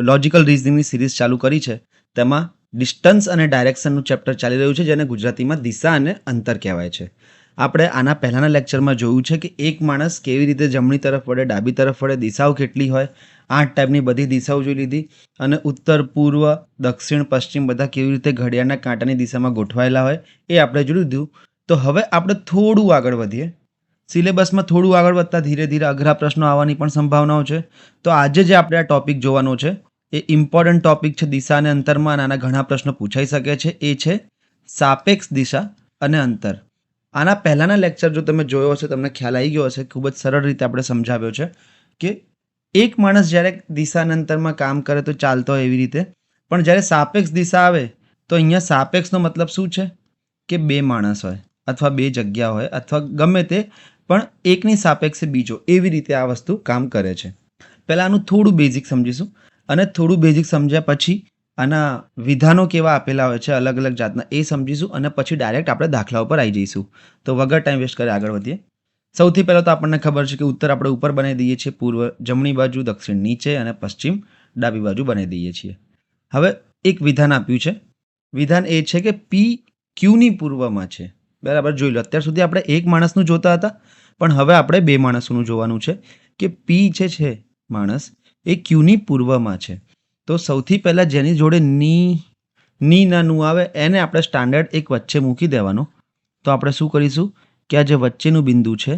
Logical રિઝનિંગની series ચાલુ કરી છે તેમાં ડિસ્ટન્સ અને ડાયરેક્શનનું ચેપ્ટર ચાલી રહ્યું છે, જેને ગુજરાતીમાં દિશા અને અંતર કહેવાય છે. આપણે આના પહેલાંના લેક્ચરમાં જોયું છે કે એક માણસ કેવી રીતે જમણી તરફ વળે, ડાબી તરફ વળે, દિશાઓ કેટલી હોય, 8 ટાઈપની બધી દિશાઓ જોઈ લીધી અને ઉત્તર, પૂર્વ, દક્ષિણ, પશ્ચિમ બધા કેવી રીતે ઘડિયાળના કાંટાની દિશામાં ગોઠવાયેલા હોય એ આપણે જોઈ લીધું. તો હવે આપણે થોડું આગળ વધીએ. સિલેબસમાં થોડું આગળ વધતા ધીરે ધીરે અઘરા પ્રશ્નો આવવાની પણ સંભાવનાઓ છે. તો આજે જે આપણે આ ટોપિક જોવાનો છે એ ઇમ્પોર્ટન્ટ ટોપિક છે દિશા અને અંતરમાં, અને આના ઘણા પ્રશ્નો પૂછાઈ શકે છે. એ છે સાપેક્ષ દિશા અને અંતર. આના પહેલાંના લેક્ચર જો તમે જોયો હશે તમને ખ્યાલ આવી ગયો હશે. ખૂબ જ સરળ રીતે આપણે સમજાવ્યો છે કે એક માણસ જ્યારે દિશા અને અંતરમાં કામ કરે તો ચાલતો હોય એવી રીતે, પણ જ્યારે સાપેક્ષ દિશા આવે તો અહીંયા સાપેક્ષનો મતલબ શું છે કે બે માણસ હોય અથવા બે જગ્યા હોય અથવા ગમે તે, પણ એકની સાપેક્ષે બીજો, એવી રીતે આ વસ્તુ કામ કરે છે. પહેલાં આનું થોડું બેઝિક સમજીશું અને થોડું બેઝિક સમજ્યા પછી આના વિધાનો કેવા આપેલા હોય છે અલગ અલગ જાતના એ સમજીશું અને પછી ડાયરેક્ટ આપણે દાખલા ઉપર આવી જઈશું. તો વગર ટાઈમ વેસ્ટ કરે આગળ વધીએ. સૌથી પહેલાં તો આપણને ખબર છે કે ઉત્તર આપણે ઉપર બનાવી દઈએ છીએ, પૂર્વ જમણી બાજુ, દક્ષિણ નીચે અને પશ્ચિમ ડાબી બાજુ બનાવી દઈએ છીએ. હવે એક વિધાન આપ્યું છે. વિધાન એ છે કે પી ક્યુની પૂર્વમાં છે. બરાબર, જોઈ લો. અત્યાર સુધી આપણે એક માણસનું જોતા હતા, પણ હવે આપણે બે માણસોનું જોવાનું છે કે પી જે છે માણસ એ ક્યુની પૂર્વમાં છે. તો સૌથી પહેલાં જેની જોડે ની નાનું આવે એને આપણે સ્ટાન્ડર્ડ એક વચ્ચે મૂકી દેવાનો. તો આપણે શું કરીશું કે આ જે વચ્ચેનું બિંદુ છે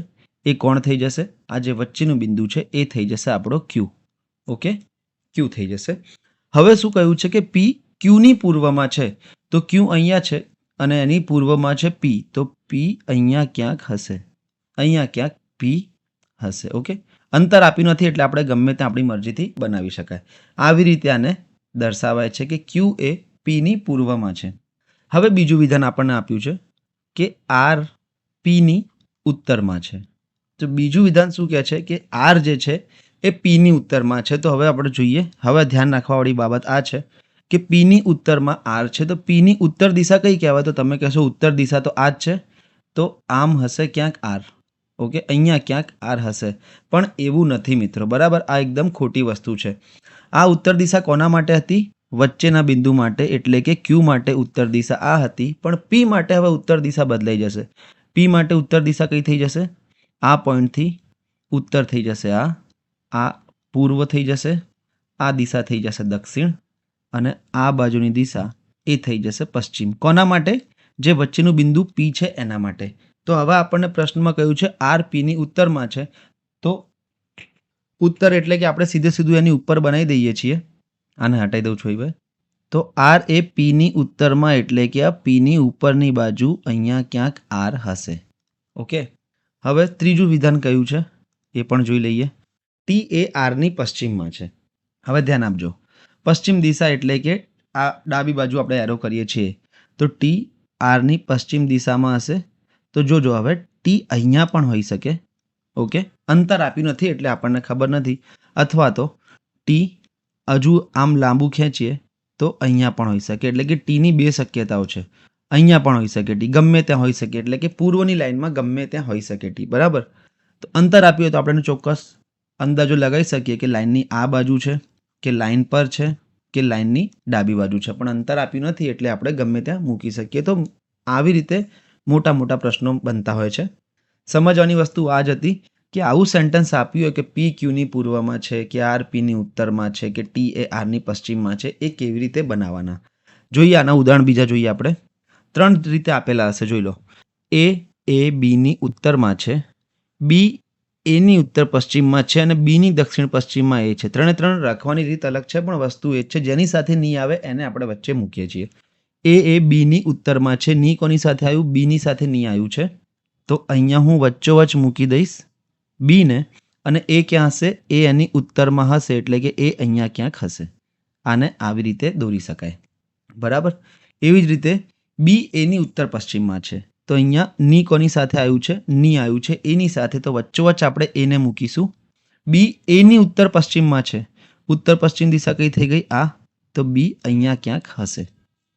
એ કોણ થઈ જશે? આ જે વચ્ચેનું બિંદુ છે એ થઈ જશે આપણો ક્યુ. ઓકે, ક્યુ થઈ જશે. હવે શું કહ્યું છે કે પી ક્યુની પૂર્વમાં છે, તો ક્યુ અહીંયા છે અને એની પૂર્વમાં છે પી, તો પી અહીંયા ક્યાંક હશે, અહીંયા ક્યાંક પી હશે. ઓકે, અંતર આપ્યું નથી એટલે આપણે ગમે ત્યાં આપણી મરજીથી બનાવી શકાય. આવી રીતે આને દર્શાવાય છે કે ક્યુ એ પીની પૂર્વમાં છે. હવે બીજું વિધાન આપણને આપ્યું છે કે આર પીની ઉત્તરમાં છે. તો બીજું વિધાન શું કહે છે કે આર જે છે એ પીની ઉત્તરમાં છે. તો હવે આપણે જોઈએ, હવે ધ્યાન રાખવાવાળી બાબત આ છે કે પીની ઉત્તરમાં આર છે. તો પીની ઉત્તર દિશા કઈ કહેવાય? તો તમે કહેશો ઉત્તર દિશા તો આ જ છે, તો આમ હશે ક્યાંક આર. ઓકે, અહીંયા ક્યાંક આર હશે, પણ એવું નથી મિત્રો. બરાબર, આ એકદમ ખોટી વસ્તુ છે. આ ઉત્તર દિશા કોના માટે હતી? વચ્ચેના બિંદુ માટે, એટલે કે ક્યુ માટે ઉત્તર દિશા આ હતી. પણ પી માટે હવે ઉત્તર દિશા બદલાઈ જશે. પી માટે ઉત્તર દિશા કઈ થઈ જશે? આ પોઈન્ટથી ઉત્તર થઈ જશે આ પૂર્વ થઈ જશે, આ દિશા થઈ જશે દક્ષિણ અને આ બાજુની દિશા એ થઈ જશે પશ્ચિમ. કોના માટે? જે વચ્ચેનું બિંદુ પી છે એના માટે. તો હવે આપણને પ્રશ્નમાં કહ્યું છે આર પીની ઉત્તરમાં છે. તો ઉત્તર એટલે કે આપણે સીધું એની ઉપર બનાવી દઈએ છીએ. આને હટાવી દઉં છું ભાઈ. તો આર એ પીની ઉત્તરમાં એટલે કે આ પીની ઉપરની બાજુ અહીંયા ક્યાંક આર હશે. ઓકે, હવે ત્રીજું વિધાન કયું છે એ પણ જોઈ લઈએ. ટી એ આરની પશ્ચિમમાં છે. હવે ધ્યાન આપજો, પશ્ચિમ દિશા એટલે કે આ ડાબી બાજુ આપણે એરો કરીએ છીએ, તો ટી આરની પશ્ચિમ દિશામાં હશે. તો જોજો, હવે ટી અહીંયા પણ હોઈ શકે. ઓકે, અંતર આપ્યું નથી એટલે આપણને ખબર નથી, અથવા તો ટી હજુ આમ લાંબુ ખેંચીએ તો અહીંયા પણ હોઈ શકે. એટલે કે ટીની બે શક્યતાઓ છે, અહીંયા પણ હોઈ શકે ટી, ગમે ત્યાં હોઈ શકે, એટલે કે પૂર્વની લાઇનમાં ગમે ત્યાં હોઈ શકે ટી. બરાબર, તો અંતર આપ્યું હોય તો આપણે ચોક્કસ અંદાજો લગાવી શકીએ કે લાઇનની આ બાજુ છે કે લાઇન પર છે કે લાઇનની ડાબી બાજુ છે, પણ અંતર આપ્યું નથી એટલે આપણે ગમે ત્યાં મૂકી શકીએ. તો આવી રીતે મોટા મોટા પ્રશ્નો બનતા હોય છે. સમજવાની વસ્તુ આ જ હતી કે આવું સેન્ટેન્સ આપ્યું હોય કે પી ક્યુની પૂર્વમાં છે, કે આર પીની ઉત્તરમાં છે, કે ટી એ આરની પશ્ચિમમાં છે, એ કેવી રીતે બનાવવાના જોઈએ. આના ઉદાહરણ બીજા જોઈએ આપણે. 3 રીતે આપેલા હશે, જોઈ લો. એ બીની ઉત્તરમાં છે, બી એની ઉત્તર પશ્ચિમમાં છે અને બીની દક્ષિણ પશ્ચિમમાં એ છે. 3 રાખવાની રીત અલગ છે, પણ વસ્તુ એ છે જેની સાથે ની આવે એને આપણે વચ્ચે મૂકીએ છીએ. એ બીની ઉત્તરમાં છે, ની કોની સાથે આવ્યું? બીની સાથે ની આવ્યું છે. તો અહીંયા હું વચ્ચોવચ્ચ મૂકી દઈશ બીને, અને એ ક્યાં હશે? એ એની ઉત્તરમાં હશે, એટલે કે એ અહીંયા ક્યાંક હશે. આને આવી રીતે દોરી શકાય. બરાબર, એવી જ રીતે બી એની ઉત્તર પશ્ચિમમાં છે, તો અહીંયા ની કોની સાથે આવ્યું છે? ની આવ્યું છે એની સાથે, તો વચ્ચોવચ્ચ આપણે એને મૂકીશું. બી એની ઉત્તર પશ્ચિમમાં છે, ઉત્તર પશ્ચિમ દિશા કઈ થઈ ગઈ? આ, તો બી અહીંયા ક્યાંક હશે.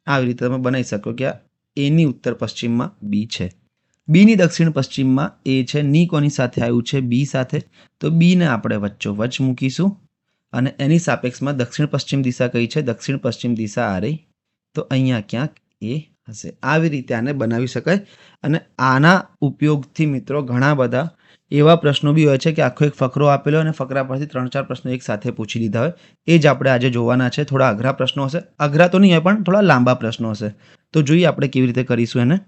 આવી રીતે તમે બનાવી શકો કે આ એની ઉત્તર પશ્ચિમમાં બી છે, બીની દક્ષિણ પશ્ચિમમાં એ છે. ની કોની સાથે આવ્યું છે? બી સાથે, તો બીને આપણે વચ્ચોવચ્ચ મૂકીશું અને એની સાપેક્ષમાં દક્ષિણ પશ્ચિમ દિશા કઈ છે? દક્ષિણ પશ્ચિમ દિશા આ રહી. તો અહીંયા ક્યાંક એ હશે. આવી રીતે આને બનાવી શકાય. અને આના ઉપયોગથી મિત્રો ઘણા બધા એવા પ્રશ્નો બી હોય છે કે આખો એક ફકરો આપેલો અને ફકરા પરથી 3-4 પ્રશ્નો એક સાથે પૂછી લીધા હોય. એ જ આપણે આજે જોવાના છે. થોડા અઘરા પ્રશ્નો હશે. અઘરા તો નહીં હોય પણ થોડા લાંબા પ્રશ્નો હશે. તો જોઈએ આપણે કેવી રીતે કરીશું એને.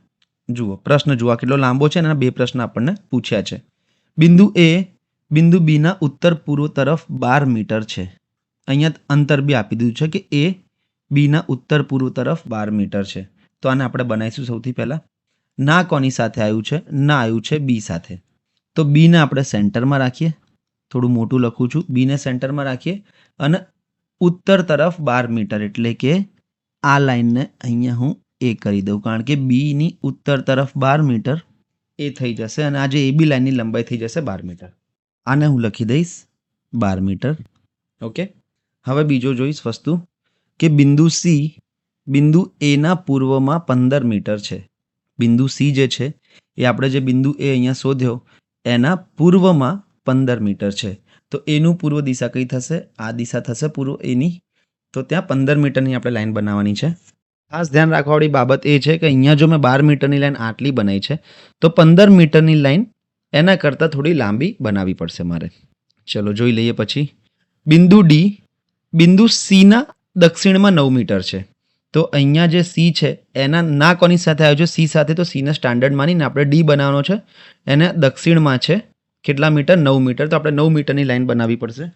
જુઓ પ્રશ્ન જુઓ કેટલો લાંબો છે અને 2 પ્રશ્ન આપણને પૂછ્યા છે. બિંદુ એ બિંદુ બીના ઉત્તર પૂર્વ તરફ 12 મીટર છે. અહીંયા અંતર બી આપી દીધું છે કે એ બીના ઉત્તર પૂર્વ તરફ 12 મીટર છે. તો આને આપણે બનાવીશું સૌથી પહેલાં. ના કોની સાથે આવ્યું છે? ના આવ્યું છે બી સાથે. તો બીને આપણે સેન્ટરમાં રાખીએ. થોડું મોટું લખું છું. બીને સેન્ટરમાં રાખીએ અને ઉત્તર તરફ 12 મીટર એટલે કે આ લાઈનને અહીંયા હું એ કરી દઉં, કારણ કે બીની ઉત્તર તરફ 12 મીટર એ થઈ જશે અને આ જે એ બી લાઈનની લંબાઈ થઈ જશે 12 મીટર. આને હું લખી દઈશ 12 મીટર. ઓકે. હવે બીજો જોઈશ વસ્તુ કે બિંદુ સી બિંદુ એના પૂર્વમાં 15 મીટર છે. બિંદુ સી જે છે એ આપણે જે બિંદુ એ અહીંયા શોધ્યો એના પૂર્વમાં 15 મીટર છે. તો એનું પૂર્વ દિશા કઈ થશે? આ દિશા થશે પૂર્વ એની. તો ત્યાં 15 મીટરની આપણે લાઈન બનાવવાની છે. ખાસ ધ્યાન રાખવાવાળી બાબત એ છે કે અહીંયા જો મેં 12 મીટરની લાઈન આટલી બનાવી છે તો 15 મીટરની લાઈન એના કરતાં થોડી લાંબી બનાવવી પડશે મારે. ચલો જોઈ લઈએ પછી. બિંદુ ડી બિંદુ સીના દક્ષિણમાં 9 મીટર છે. તો અહીંયા જે સી છે એના ના કોની સાથે આવ્યો છે? સી સાથે. તો સીને સ્ટાન્ડર્ડ માનીને આપણે ડી બનાવવાનો છે. એને દક્ષિણમાં છે કેટલા મીટર? 9 મીટર. તો આપણે 9 મીટરની લાઈન બનાવવી પડશે.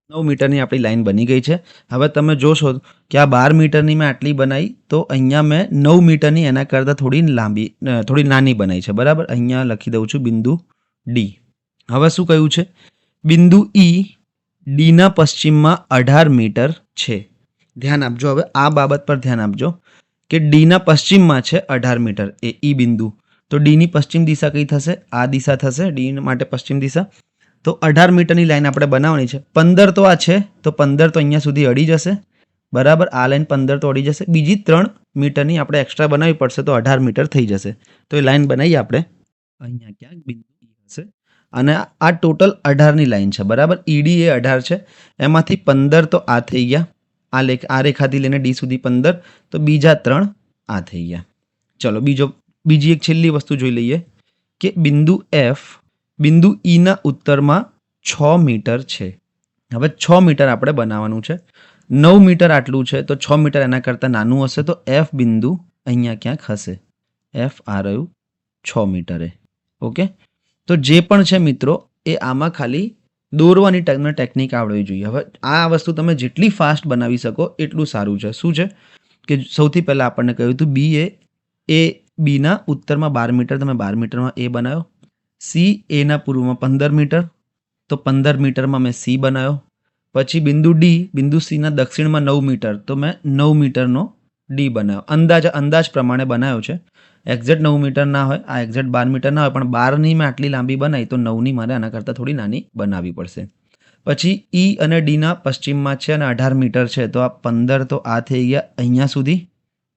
9 મીટરની આપણી લાઈન બની ગઈ છે. હવે તમે જોશો કે આ 12 મીટરની મેં આટલી બનાવી તો અહીંયા મેં 9 મીટરની એના કરતાં થોડી નાની બનાવી છે. બરાબર. અહીંયા લખી દઉં છું બિંદુ ડી. હવે શું કહ્યું છે? બિંદુ ઈ ડીના પશ્ચિમમાં 18 મીટર છે. ધ્યાન આપજો. હવે આ બાબત પર ધ્યાન આપજો કે ડીના પશ્ચિમમાં છે 18 મીટર એ ઈ બિંદુ. તો ડીની પશ્ચિમ દિશા કઈ થશે? આ દિશા થશે. ડી માટે પશ્ચિમ દિશા. તો 18 મીટરની લાઈન આપણે બનાવવાની છે. 15 તો આ છે તો 15 તો અહીંયા સુધી અડી જશે. બરાબર. આ લાઈન 15 તો અડી જશે. બીજી 3 મીટરની આપણે એક્સ્ટ્રા બનાવવી પડશે તો 18 મીટર થઈ જશે. તો એ લાઈન બનાવીએ આપણે. અહીંયા ક્યાંક બિંદુ હશે અને આ ટોટલ 18ની લાઈન છે. બરાબર. ઈડી એ 18 છે. એમાંથી 15 તો આ થઈ ગયા. આ રેખાથી લઈને ડી સુધી 15. તો બીજા 3 આ થઈ ગયા. ચલો બીજી એક છેલ્લી વસ્તુ જોઈ લઈએ કે બિંદુ એફ બિંદુ ઈના ઉત્તરમાં 6 મીટર છે. હવે 6 મીટર આપણે બનાવવાનું છે. 9 મીટર આટલું છે તો 6 મીટર એના કરતાં નાનું હશે. તો એફ બિંદુ અહીંયા ક્યાંક હશે. એફ આ રહ્યું 6 મીટરે. ઓકે. તો જે પણ છે મિત્રો એ આમાં ખાલી દોરવાની તમને ટેકનિક આવડવી જોઈએ. હવે આ વસ્તુ તમે જેટલી ફાસ્ટ બનાવી શકો એટલું સારું છે. શું છે કે સૌથી પહેલાં આપણને કહ્યું હતું બી એ બીના ઉત્તરમાં 12 મીટર. તમે 12 મીટરમાં એ બનાવ્યો. સી એના પૂર્વમાં 15 મીટર. તો 15 મીટરમાં મેં સી બનાવ્યો. પછી બિંદુ ડી બિંદુ સીના દક્ષિણમાં 9 મીટર. તો મેં 9 મીટરનો ડી બનાવ્યો. અંદાજ પ્રમાણે બનાવ્યો છે. એક્ઝેક્ટ 9 મીટર ના હોય, આ એક્ઝેક્ટ 12 મીટર ના હોય, પણ 12ની મેં આટલી લાંબી બનાવી તો 9ની મારે આના કરતાં થોડી નાની બનાવવી પડશે. પછી ઈ અને ડીના પશ્ચિમમાં છે અને 18 મીટર છે. તો આ 15 તો આ થઈ ગયા અહીંયા સુધી,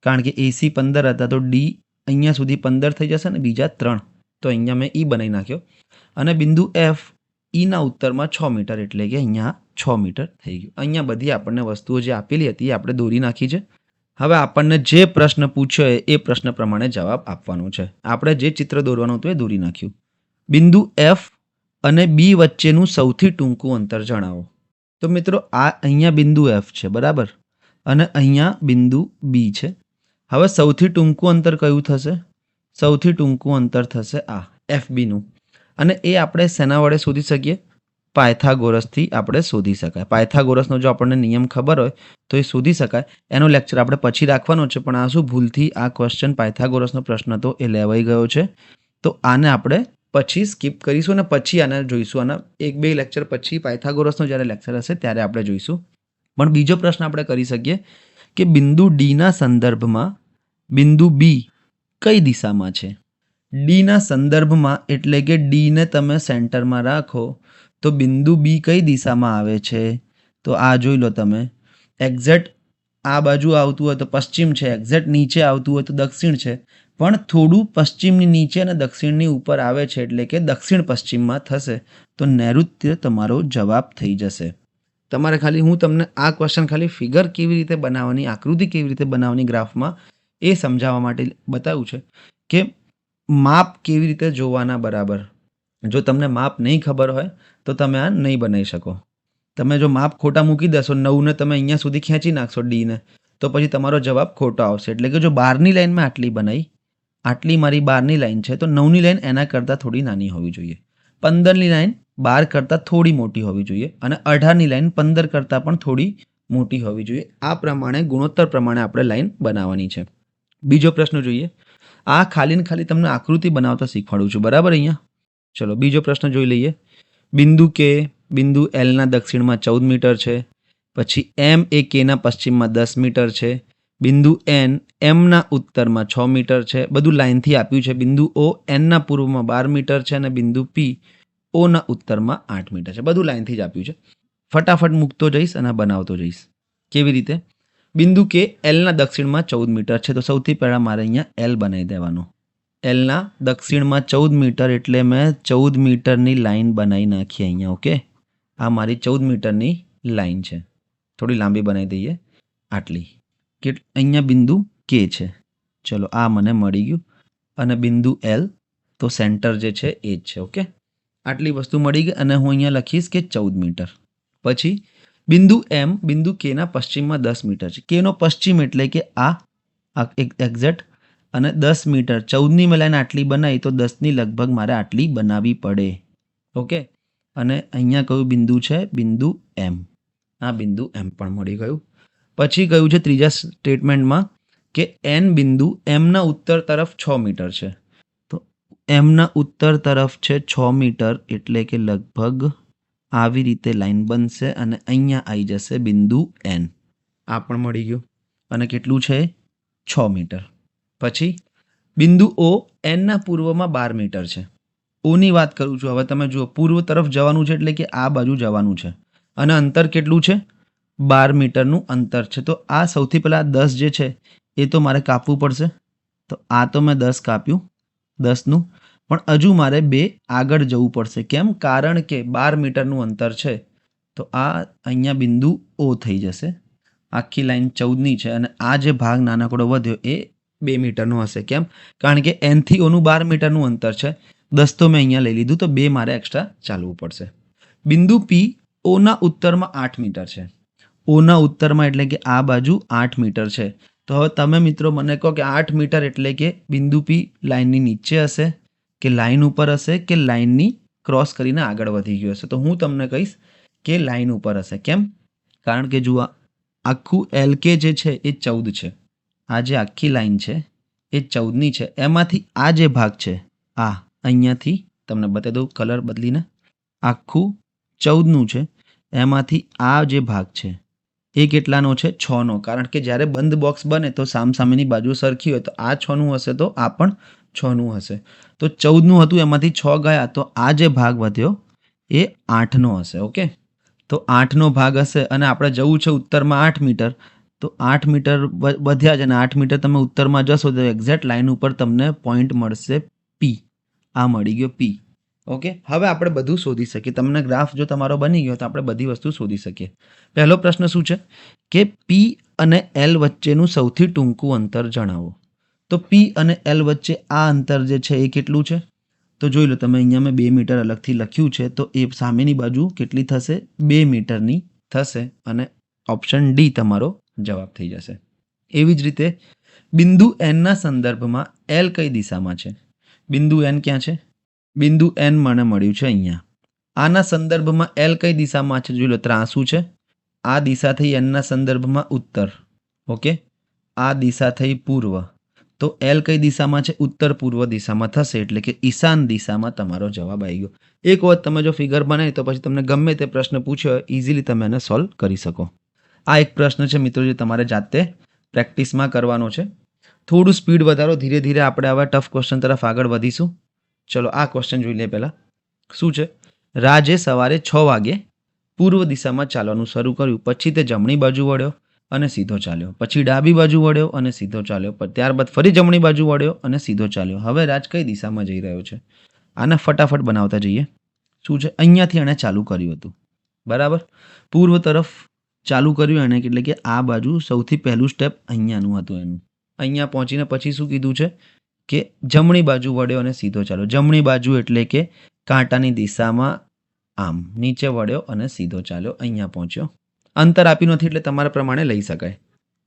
કારણ કે એસી 15 હતા તો ડી અહીંયા સુધી 15 થઈ જશે અને બીજા 3 તો અહીંયા મેં ઈ બનાવી નાખ્યો. અને બિંદુ એફ ઈના ઉત્તરમાં 6 મીટર એટલે કે અહીંયા 6 મીટર થઈ ગયું. અહીંયા બધી આપણને વસ્તુઓ જે આપેલી હતી એ આપણે દોરી નાખી છે. હવે આપણને જે પ્રશ્ન પૂછ્યો એ પ્રશ્ન પ્રમાણે જવાબ આપવાનો છે. આપણે જે ચિત્ર દોરવાનું હતું એ દોરી નાખ્યું. બિંદુ એફ અને બી વચ્ચેનું સૌથી ટૂંકું અંતર જણાવો. તો મિત્રો આ અહીંયા બિંદુ એફ છે. બરાબર. અને અહીંયા બિંદુ બી છે. હવે સૌથી ટૂંકું અંતર કયું થશે? સૌથી ટૂંકું અંતર થશે આ એફ બીનું. અને એ આપણે શેના વડે શોધી શકીએ? પાયથાગોરસથી આપણે શોધી શકાય. પાયથાગોરસનો જો આપણને નિયમ ખબર હોય તો એ શોધી શકાય. એનો લેક્ચર આપણે પછી રાખવાનો છે, પણ આ શું ભૂલથી આ ક્વેશ્ચન પાયથાગોરસનો પ્રશ્ન હતો એ લેવાઈ ગયો છે. તો આને આપણે પછી સ્કીપ કરીશું અને પછી આને જોઈશું. આના 1-2 લેક્ચર પછી પાયથાગોરસનો જ્યારે લેક્ચર હશે ત્યારે આપણે જોઈશું. પણ બીજો પ્રશ્ન આપણે કરી શકીએ કે બિંદુ ડીના સંદર્ભમાં બિંદુ બી કઈ દિશામાં છે? ડીના સંદર્ભમાં એટલે કે ડીને તમે સેન્ટરમાં રાખો તો બિંદુ બી કઈ દિશામાં આવે છે? તો આ જોઈ લો તમે. એક્ઝેક્ટ આ બાજુ આવતું હોય તો પશ્ચિમ છે, એક્ઝેક્ટ નીચે આવતું હોય તો દક્ષિણ છે, પણ થોડું પશ્ચિમની નીચે અને દક્ષિણની ઉપર આવે છે એટલે કે દક્ષિણ પશ્ચિમમાં થશે. તો નૈઋત્ય તમારો જવાબ થઈ જશે. તમારે ખાલી હું તમને આ ક્વેશ્ચન ખાલી ફિગર કેવી રીતે બનાવવાની, આકૃતિ કેવી રીતે બનાવવાની ગ્રાફમાં એ સમજાવવા માટે બતાવ્યું છે કે માપ કેવી રીતે જોવાના બરાબર. જો તમને માપ નહીં ખબર હોય તો તમે આ નહીં બનાવી શકો. તમે જો માપ ખોટા મૂકી દેશો, 9 ને તમે અહીંયા સુધી ખેંચી નાખશો ડીને, તો પછી તમારો જવાબ ખોટો આવશે. એટલે કે જો 12ની લાઈન મેં આટલી બનાવી, આટલી મારી 12ની લાઈન છે, તો 9ની લાઈન એના કરતાં થોડી નાની હોવી જોઈએ. 15ની લાઈન 12 કરતાં થોડી મોટી હોવી જોઈએ અને 18ની લાઈન 15 કરતાં પણ થોડી મોટી હોવી જોઈએ. આ પ્રમાણે ગુણોત્તર પ્રમાણે આપણે લાઈન બનાવવાની છે. બીજો પ્રશ્ન જોઈએ. આ ખાલી ને ખાલી તમને આકૃતિ બનાવતા શીખવાડું છું, બરાબર. અહીંયા ચલો બીજો પ્રશ્ન જોઈ લઈએ. બિંદુ કે બિંદુ એલના દક્ષિણમાં 14 મીટર છે. પછી એમ એ કેના પશ્ચિમમાં 10 મીટર છે. બિંદુ એન એમના ઉત્તરમાં 6 મીટર છે. બધું લાઇનથી આપ્યું છે. બિંદુ ઓ એનના પૂર્વમાં 12 મીટર છે અને બિંદુ પી ઓના ઉત્તરમાં 8 મીટર છે. બધું લાઇનથી જ આપ્યું છે. ફટાફટ મૂકતો જઈશ અને બનાવતો જઈશ. કેવી રીતે? બિંદુ કે એલના દક્ષિણમાં 14 મીટર છે, તો સૌથી પહેલાં મારે અહીંયા એલ બનાવી દેવાનો. એલના દક્ષિણમાં 14 મીટર એટલે મેં 14 મીટરની લાઈન બનાવી નાખી અહીંયા. ઓકે, આ મારી 14 મીટરની લાઈન છે. થોડી લાંબી બનાવી દઈએ, આટલી. કે અહીંયા બિંદુ કે છે. ચલો આ મને મળી ગયું. અને બિંદુ એલ તો સેન્ટર જે છે એ જ છે. ઓકે, આટલી વસ્તુ મળી ગઈ અને હું અહીંયા લખીશ કે 14 મીટર. પછી બિંદુ એમ બિંદુ કેના પશ્ચિમમાં 10 મીટર છે. કેનો પશ્ચિમ એટલે કે આ એક્ઝેક્ટ, અને 10 મીટર. 14ની મેં લાઈન આટલી બનાવી તો 10ની લગભગ મારે આટલી બનાવવી પડે. ઓકે, અને અહીંયા કયું બિંદુ છે? બિંદુ એમ. આ બિંદુ એમ પણ મળી ગયું. પછી કયું છે ત્રીજા સ્ટેટમેન્ટમાં કે એન બિંદુ એમના ઉત્તર તરફ 6 મીટર છે. તો એમના ઉત્તર તરફ છે 6 મીટર એટલે કે લગભગ આવી રીતે લાઈન બનશે અને અહીંયા આવી જશે બિંદુ એન. આ પણ મળી ગયું. અને કેટલું છે? 6 મીટર. પછી બિંદુ ઓ એનના પૂર્વમાં 12 મીટર છે. ઓની વાત કરું છું. હવે તમે જુઓ, પૂર્વ તરફ જવાનું છે એટલે કે આ બાજુ જવાનું છે અને અંતર કેટલું છે? 12 મીટરનું અંતર છે. તો આ સૌથી પહેલાં 10 જે છે એ તો મારે કાપવું પડશે. તો આ તો મેં 10 કાપ્યું, 10નું. પણ હજુ મારે 2 આગળ જવું પડશે. કેમ? કારણ કે 12 મીટરનું અંતર છે. તો આ અહીંયા બિંદુ ઓ થઈ જશે. આખી લાઈન 14ની છે અને આ જે ભાગ નાનકડો વધ્યો એ 2 મીટરનો હશે. કેમ? કારણ કે એનથી ઓનું 12 મીટરનું અંતર છે. 10 તો મેં અહીંયા લઈ લીધું, તો 2 મારે એક્સ્ટ્રા ચાલવું પડશે. બિંદુ પી ઓના ઉત્તરમાં 8 મીટર છે. ઓના ઉત્તરમાં એટલે કે આ બાજુ 8 મીટર છે. તો હવે તમે મિત્રો મને કહો કે 8 મીટર એટલે કે બિંદુ પી લાઇનની નીચે હશે કે લાઇન ઉપર હશે કે લાઇનની ક્રોસ કરીને આગળ વધી ગયો હશે? તો હું તમને કહીશ કે લાઇન ઉપર હશે. કેમ? કારણ કે જુઓ, આખું એલકે જે છે એ 14 છે. આ જે આખી લાઈન છે એ 14ની છે. એમાંથી આ જે ભાગ છે, આ અહીંયાથી તમને બતાવી દઉં કલર બદલીને, આખું 14નું છે. એમાંથી આ જે ભાગ છે એ કેટલાનો છે? 6નો. કારણ કે જ્યારે બંધ બોક્સ બને તો સામસામેની બાજુ સરખી હોય, તો આ 6નું હશે તો આ પણ 6નું હશે. તો 14નું હતું, એમાંથી 6 ગયા, તો આ જે ભાગ વધ્યો એ 8નો હશે. ઓકે, તો 8નો ભાગ હશે અને આપણે જવું છે ઉત્તરમાં 8 મીટર. તો 8 મીટર વધ્યા છે અને 8 મીટર તમે ઉત્તરમાં જશો તો એક્ઝેક્ટ લાઇન ઉપર તમને પોઈન્ટ મળશે પી. આ મળી ગયો પી. ઓકે, હવે આપણે બધું શોધી શકીએ. તમને ગ્રાફ જો તમારો બની ગયો તો આપણે બધી વસ્તુ શોધી શકીએ. પહેલો પ્રશ્ન શું છે કે પી અને એલ વચ્ચેનું સૌથી ટૂંકું અંતર જણાવો. તો પી અને એલ વચ્ચે આ અંતર જે છે એ કેટલું છે? તો જોઈ લો તમે, અહીંયા મેં 2 મીટર અલગથી લખ્યું છે. તો એ સામેની બાજુ કેટલી થશે? 2 મીટરની થશે અને ઓપ્શન ડી તમારો જવાબ થઈ જશે. એવી જ રીતે બિંદુ એનના સંદર્ભમાં એલ કઈ દિશામાં છે? બિંદુ એન ક્યાં છે? બિંદુ એન મને મળ્યું છે અહીંયા. આના સંદર્ભમાં એલ કઈ દિશામાં છે? જોઈ લો, ત્રાંસુ છે. આ દિશા થઈ એનના સંદર્ભમાં ઉત્તર. ઓકે, આ દિશા થઈ પૂર્વ. તો એલ કઈ દિશામાં છે? ઉત્તર પૂર્વ દિશામાં થશે. એટલે કે ઈશાન દિશામાં તમારો જવાબ આવી ગયો. એક વખત તમે જો ફિગર બનાવી તો પછી તમને ગમે તે પ્રશ્ન પૂછ્યો ઇઝીલી તમે એને સોલ્વ કરી શકો. આ એક પ્રશ્ન છે મિત્રો જે તમારે જાતે પ્રેક્ટિસમાં કરવાનો છે. થોડું સ્પીડ વધારો, ધીરે ધીરે આપણે આવા ટફ ક્વેશ્ચન તરફ આગળ વધીશું. ચલો આ ક્વેશ્ચન જોઈ લે. પહેલાં શું છે? રાજે સવારે 6 વાગે પૂર્વ દિશામાં ચાલવાનું શરૂ કર્યું. પછી તે જમણી બાજુ વળ્યો અને સીધો ચાલ્યો. પછી ડાબી બાજુ વળ્યો અને સીધો ચાલ્યો. ત્યારબાદ ફરી જમણી બાજુ વળ્યો અને સીધો ચાલ્યો. હવે રાજ કઈ દિશામાં જઈ રહ્યો છે? આને ફટાફટ બનાવતા જઈએ. શું છે? અહીંયાથી એણે ચાલુ કર્યું હતું. બરાબર. પૂર્વ તરફ ચાલુ કર્યું એણે, એટલે કે આ બાજુ સૌથી પહેલું સ્ટેપ અહીંયાનું હતું એનું. અહીંયા પહોંચીને પછી શું કીધું છે કે જમણી બાજુ વળ્યો અને સીધો ચાલ્યો. જમણી બાજુ એટલે કે કાંટાની દિશામાં આમ નીચે વળ્યો અને સીધો ચાલ્યો, અહીંયા પહોંચ્યો. અંતર આપ્યું નથી એટલે તમારા પ્રમાણે લઈ શકાય.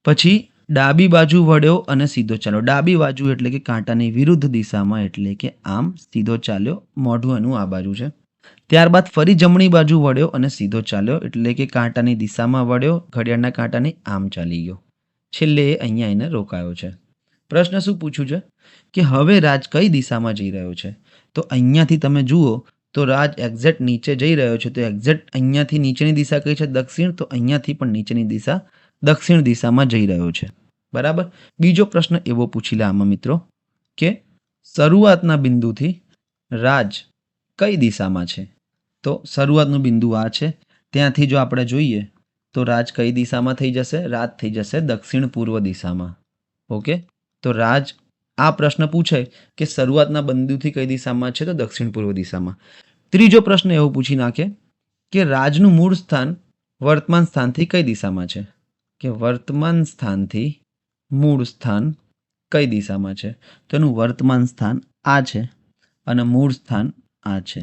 પછી ડાબી બાજુ વળ્યો અને સીધો ચાલ્યો. ડાબી બાજુ એટલે કે કાંટાની વિરુદ્ધ દિશામાં, એટલે કે આમ સીધો ચાલ્યો. મોઢું એનું આ બાજુ છે. ત્યારબાદ ફરી જમણી બાજુ વળ્યો અને સીધો ચાલ્યો, એટલે કે કાંટાની દિશામાં વળ્યો, ઘડિયાળના કાંટાની આમ ચાલી ગયો. છેલ્લે અહીંયા એને રોકાયો છે. પ્રશ્ન શું પૂછ્યું છે કે હવે રાજ કઈ દિશામાં જઈ રહ્યો છે? તો અહીંયાથી તમે જુઓ તો રાજ એક્ઝેક્ટ નીચે જઈ રહ્યો છે. તો એક્ઝેક્ટ અહીંયાથી નીચેની દિશા કઈ છે? દક્ષિણ. તો અહીંયાથી પણ નીચેની દિશા દક્ષિણ દિશામાં જઈ રહ્યો છે. બરાબર. બીજો પ્રશ્ન એવો પૂછી લે આમાં મિત્રો કે શરૂઆતના બિંદુથી રાજ કઈ દિશામાં છે? તો શરૂઆતનું બિંદુ આ છે. ત્યાંથી જો આપણે જોઈએ તો રાજ કઈ દિશામાં થઈ જશે? રાજ થઈ જશે દક્ષિણ પૂર્વ દિશામાં. ઓકે. તો રાજ, આ પ્રશ્ન પૂછે કે શરૂઆતના બિંદુથી કઈ દિશામાં છે? તો દક્ષિણ પૂર્વ દિશામાં. ત્રીજો પ્રશ્ન એવો પૂછી નાખે કે રાજનું મૂળ સ્થાન વર્તમાન સ્થાનથી કઈ દિશામાં છે? કે વર્તમાન સ્થાનથી મૂળ સ્થાન કઈ દિશામાં છે? તો એનું વર્તમાન સ્થાન આ છે અને મૂળ સ્થાન આ છે.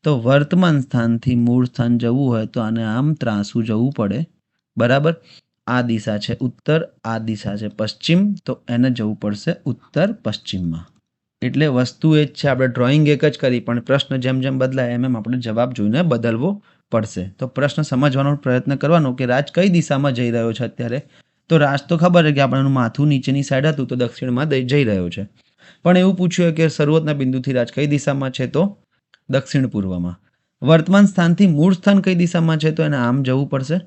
તો વર્તમાન સ્થાનથી મૂળ સ્થાન જવું હોય તો આને આમ ત્રાંસું જવું પડે. બરાબર. આ દિશા છે ઉત્તર, આ દિશા છે પશ્ચિમ, તો એને જવું પડશે ઉત્તર પશ્ચિમમાં. એટલે વસ્તુ એ જ છે, આપણે ડ્રોઈંગ એક જ કરી પણ પ્રશ્ન જેમ જેમ બદલાય એમ એમ આપણે જવાબ જોઈને બદલવો પડશે. તો પ્રશ્ન સમજવાનો પ્રયત્ન કરવાનો કે રાજ કઈ દિશામાં જઈ રહ્યો છે અત્યારે. તો રાજ તો ખબર છે કે આપણું માથું નીચેની સાઈડ હતું તો દક્ષિણમાં જઈ રહ્યો છે. પણ એવું પૂછ્યું કે શરૂઆતના બિંદુથી રાજ કઈ દિશામાં છે? તો દક્ષિણ પૂર્વમાં. વર્તમાન સ્થાનથી મૂળ સ્થાન કઈ દિશામાં છે? તો એને આમ જવું પડશે,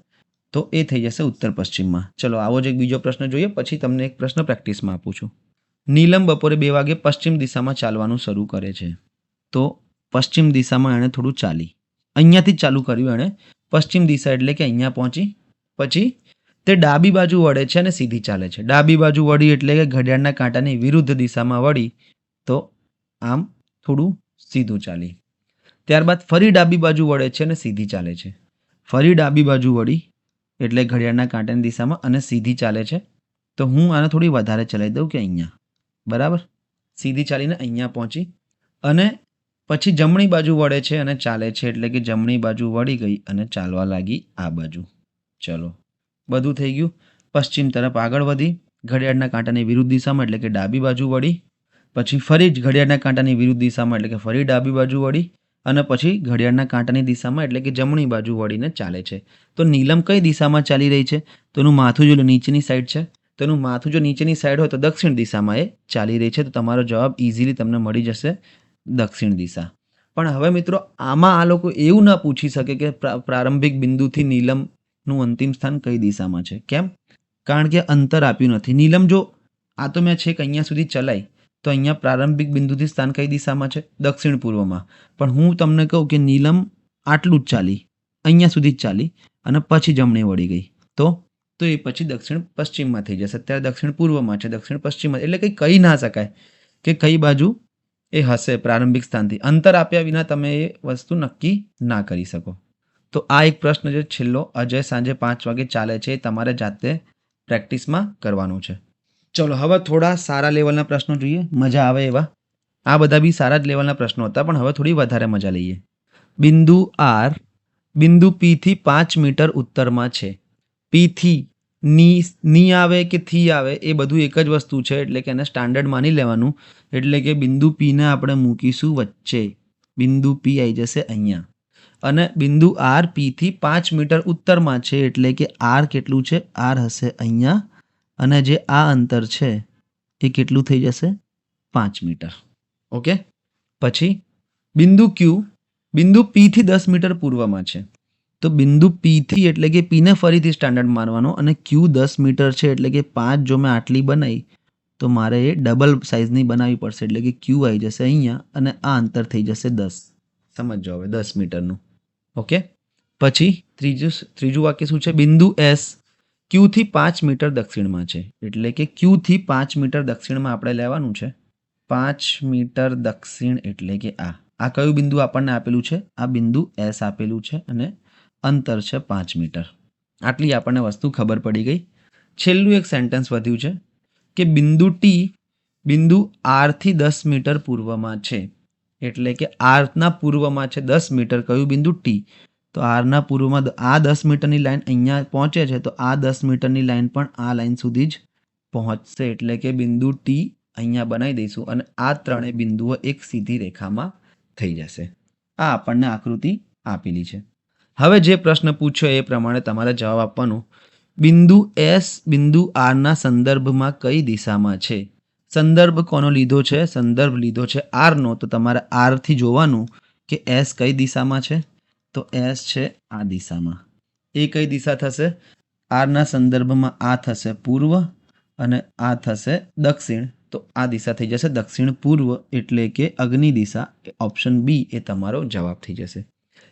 તો એ થઈ જશે ઉત્તર પશ્ચિમમાં. ચલો આવો જ એક બીજો પ્રશ્ન જોઈએ, પછી તમને એક પ્રશ્ન પ્રેક્ટિસમાં આપું છું. નીલમ બપોરે 2 વાગે પશ્ચિમ દિશામાં ચાલવાનું શરૂ કરે છે. તો પશ્ચિમ દિશામાં એણે થોડું ચાલી, અહીંયાથી જ ચાલુ કર્યું એણે. પશ્ચિમ દિશા એટલે કે અહીંયા પહોંચી. પછી તે ડાબી બાજુ વળે છે અને સીધી ચાલે છે. ડાબી બાજુ વળી એટલે કે ઘડિયાળના કાંટાની વિરુદ્ધ દિશામાં વળી, તો આમ થોડું સીધું ચાલી. ત્યારબાદ ફરી ડાબી બાજુ વળે છે અને સીધી ચાલે છે. ફરી ડાબી બાજુ વળી એટલે ઘડિયાળના કાંટાની દિશામાં અને સીધી ચાલે છે. તો હું આને થોડી વધારે ચલાવી દઉં કે અહીંયા. બરાબર. સીધી ચાલીને અહીંયા પહોંચી અને પછી જમણી બાજુ વળે છે અને ચાલે છે, એટલે કે જમણી બાજુ વળી ગઈ અને ચાલવા લાગી આ બાજુ. ચલો બધું થઈ ગયું. પશ્ચિમ તરફ આગળ વધી, ઘડિયાળના કાંટાની વિરુદ્ધ દિશામાં એટલે કે ડાબી બાજુ વળી, પછી ફરી જ ઘડિયાળના કાંટાની વિરુદ્ધ દિશામાં એટલે કે ફરી ડાબી બાજુ વળી અને પછી ઘડિયાળના કાંટાની દિશામાં એટલે કે જમણી બાજુ વળીને ચાલે છે. તો નીલમ કઈ દિશામાં ચાલી રહી છે? તો એનું માથું જો નીચેની સાઈડ છે, તો એનું માથું જો નીચેની સાઈડ હોય તો દક્ષિણ દિશામાં એ ચાલી રહી છે. તો તમારો જવાબ ઇઝીલી તમને મળી જશે દક્ષિણ દિશા. પણ હવે મિત્રો આમાં આ લોકો એવું ના પૂછી શકે કે પ્રારંભિક બિંદુથી નીલમનું અંતિમ સ્થાન કઈ દિશામાં છે. કેમ? કારણ કે અંતર આપ્યું નથી. નીલમ જો આ તો મેં છેક અહીંયા સુધી ચલાવી તો અહીંયા પ્રારંભિક બિંદુથી સ્થાન કઈ દિશામાં છે? દક્ષિણ પૂર્વમાં. પણ હું તમને કહું કે નીલમ આટલું જ ચાલી, અહીંયા સુધી જ ચાલી અને પછી જમણે વળી ગઈ, તો એ પછી દક્ષિણ પશ્ચિમમાં થઈ જશે. અત્યારે દક્ષિણ પૂર્વમાં છે, દક્ષિણ પશ્ચિમમાં, એટલે કંઈ કહી ના શકાય કે કઈ બાજુ એ હશે પ્રારંભિક સ્થાનથી. અંતર આપ્યા વિના તમે એ વસ્તુ નક્કી ના કરી શકો. તો આ એક પ્રશ્ન જે છેલ્લો અજય સાંજે 5 વાગે ચાલે છે એ તમારે જાતે પ્રેક્ટિસમાં કરવાનું છે. ચલો હવે થોડા સારા લેવલના પ્રશ્નો જોઈએ, મજા આવે એવા. આ બધા બી સારા જ લેવલના પ્રશ્નો હતા પણ હવે થોડી વધારે મજા લઈએ. બિંદુ આર બિંદુ પી થી 5 મીટર ઉત્તરમાં છે. પી થી ની આવે કે થી આવે એ બધું એક જ વસ્તુ છે, એટલે કે એને સ્ટાન્ડર્ડ માની લેવાનું. એટલે કે બિંદુ પીને આપણે મૂકીશું વચ્ચે, બિંદુ પી આવી જશે અહીંયા. અને બિંદુ આર પી થી 5 મીટર ઉત્તરમાં છે, એટલે કે આર કેટલું છે? આર હશે અહીંયા અને જે આ અંતર છે એ કેટલું થઈ જશે? 5 મીટર. ઓકે. પછી બિંદુ ક્યુ બિંદુ પી થી 10 મીટર પૂર્વમાં છે. તો બિંદુ પી થી એટલે કે પીને ફરીથી સ્ટાન્ડર્ડ માનવાનો અને ક્યુ 10 મીટર છે, એટલે કે 5 જો મેં આટલી બનાવી તો મારે એ ડબલ સાઇઝની બનાવવી પડશે, એટલે કે ક્યુ આવી જશે અહીંયા અને આ અંતર થઈ જશે 10. સમજો હવે 10 મીટરનું. ઓકે. પછી ત્રીજું વાક્ય શું છે? બિંદુ એસ ક્યુ થી 5 મીટર દક્ષિણમાં છે, એટલે કે ક્યુ થી 5 મીટર દક્ષિણમાં આપણે લેવાનું છે. 5 મીટર દક્ષિણ એટલે કે આ કયું બિંદુ આપણને આપેલું છે? આ બિંદુ એસ આપેલું છે અને અંતર છે 5 મીટર. આટલી આપણને વસ્તુ ખબર પડી ગઈ. છેલ્લું એક સેન્ટેન્સ વધ્યું છે કે બિંદુ ટી બિંદુ આરથી 10 મીટર પૂર્વમાં છે. એટલે કે આરના પૂર્વમાં છે 10 મીટર કયું બિંદુ ટી. તો આરના પૂર્વમાં આ 10 મીટરની લાઈન અહીંયા પહોંચે છે, તો આ 10 મીટરની લાઈન પણ આ લાઈન સુધી જ પહોંચશે. એટલે કે બિંદુ ટી અહીંયા બનાવી દઈશું અને આ ત્રણેય બિંદુઓ એક સીધી રેખામાં થઈ જશે. આ આપણને આકૃતિ આપેલી છે. હવે જે પ્રશ્ન પૂછ્યો એ પ્રમાણે તમારે જવાબ આપવાનો. બિંદુ એસ બિંદુ આરના સંદર્ભમાં કઈ દિશામાં છે? સંદર્ભ કોનો લીધો છે? સંદર્ભ લીધો છે આરનો. તો તમારે આરથી જોવાનું કે એસ કઈ દિશામાં છે. તો એસ છે આ દિશામાં. એ કઈ દિશા થશે? આરના સંદર્ભમાં આ થશે પૂર્વ અને આ થશે દક્ષિણ. તો આ દિશા થઈ જશે દક્ષિણ પૂર્વ, એટલે કે અગ્નિ દિશા. ઓપ્શન બી એ તમારો જવાબ થઈ જશે.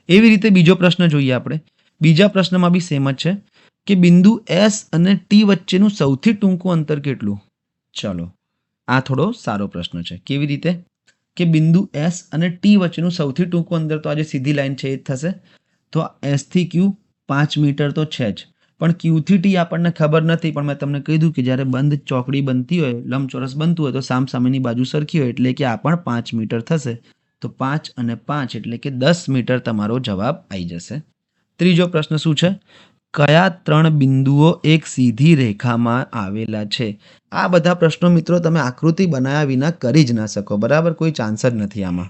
એવી રીતે બીજો પ્રશ્ન જોઈએ આપણે. બીજા પ્રશ્નમાં બી સેમ જ છે કે બિંદુ એસ અને ટી વચ્ચેનું સૌથી ટૂંકું અંતર કેટલું? ચલો, આ થોડો સારો પ્રશ્ન છે. કેવી રીતે? કે બિંદુ એસ અને ટી વચ્ચેનું સૌથી ટૂંકું અંતર તો આ જે સીધી લાઈન છે એ જ થશે. તો એસથી ક્યુ 5 મીટર તો છે જ, પણ ક્યુથી ટી આપણને ખબર નથી. પણ મેં તમને કહી દઉં કે જ્યારે બંધ ચોકડી બનતી હોય, લંબચોરસ બનતું હોય, તો સામસામેની બાજુ સરખી હોય, એટલે કે આ પણ 5 મીટર થશે. તો 5 અને 5 એટલે કે 10 મીટર તમારો જવાબ આવી જશે. ત્રીજો પ્રશ્ન શું છે? કયા 3 બિંદુઓ એક સીધી રેખામાં આવેલા છે? આ બધા પ્રશ્નો મિત્રો તમે આકૃતિ બનાવ્યા વિના કરી જ ના શકો, બરાબર? કોઈ ચાન્સ જ નથી આમાં.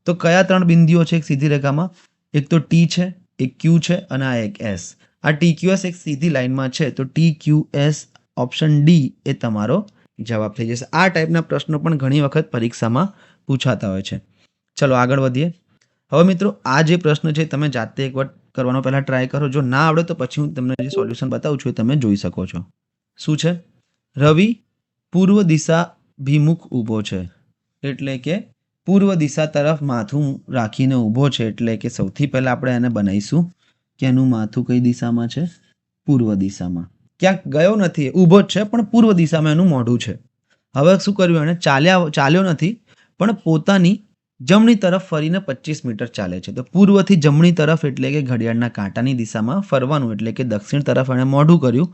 તો કયા 3 બિંદુઓ છે એક સીધી રેખામાં? એક તો ટી છે, એક ક્યુ છે અને આ એક એસ. આ ટી ક્યુ એસ એક સીધી લાઈનમાં છે, તો T Q S option D એ તમારો જવાબ થઈ જશે. આ ટાઈપના પ્રશ્નો પણ ઘણી વખત પરીક્ષામાં પૂછાતા હોય છે. ચલો આગળ વધીએ. હવે મિત્રો આ જે પ્રશ્ન છે તમે જાતે એક વખત કરવાનો પહેલાં ટ્રાય કરો. જો ના આવડે તો પછી હું તમને જે સોલ્યુશન બતાવું છું એ તમે જોઈ શકો છો. શું છે? રવિ પૂર્વ દિશા ભિમુખ ઊભો છે, એટલે કે પૂર્વ દિશા તરફ માથું રાખીને ઊભો છે. એટલે કે સૌથી પહેલાં આપણે એને બનાવીશું કે એનું માથું કઈ દિશામાં છે? પૂર્વ દિશામાં. ક્યાંક ગયો નથી, ઊભો જ છે પણ પૂર્વ દિશામાં એનું મોઢું છે. હવે શું કર્યું એણે? ચાલ્યો નથી પણ પોતાની જમણી તરફ ફરીને 25 મીટર ચાલે છે. તો પૂર્વથી જમણી તરફ એટલે કે ઘડિયાળના કાંટાની દિશામાં ફરવાનું, એટલે કે દક્ષિણ તરફ એણે મોઢું કર્યું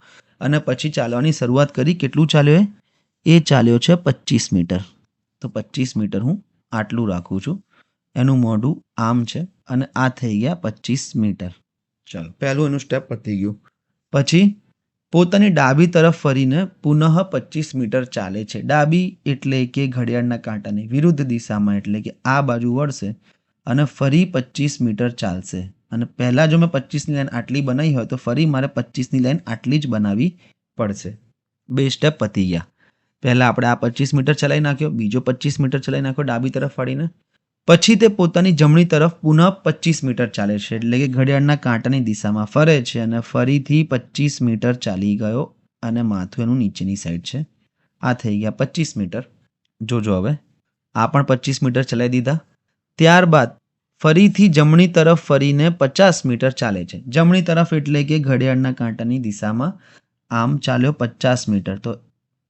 અને પછી ચાલવાની શરૂઆત કરી. કેટલું ચાલ્યો? એ ચાલ્યો છે 25 મીટર. તો 25 મીટર હું આટલું રાખું છું. એનું મોઢું આમ છે અને આ થઈ ગયા 25 મીટર. ચાલો, પહેલું એનું સ્ટેપ પતી ગયું. પછી પોતાની ડાબી તરફ ફરીને પુનઃ 25 મીટર ચાલે છે. ડાબી એટલે કે ઘડિયાળના કાંટાની વિરુદ્ધ દિશામાં, એટલે કે આ બાજુ વળશે અને ફરી 25 મીટર ચાલશે. અને પહેલાં જો મેં 25ની લાઈન આટલી બનાવી હોય તો ફરી મારે 25ની લાઈન આટલી જ બનાવવી પડશે. 2 સ્ટેપ પતી ગયા. પહેલાં આપણે આ 25 મીટર ચલાવી નાખ્યો, બીજો 25 મીટર ચલાવી નાખ્યો ડાબી તરફ ફરીને. પછી તે પોતાની જમણી તરફ પુનઃ 25 મીટર ચાલે છે, એટલે કે ઘડિયાળના કાંટાની દિશામાં ફરે છે અને ફરીથી 25 મીટર ચાલી ગયો અને માથું એનું નીચેની સાઈડ છે. આ થઈ ગયા 25 મીટર. જોજો હવે આ પણ 25 મીટર ચલાવી દીધા. ત્યારબાદ ફરીથી જમણી તરફ ફરીને 50 મીટર ચાલે છે. જમણી તરફ એટલે કે ઘડિયાળના કાંટાની દિશામાં આમ ચાલ્યો 50 મીટર. તો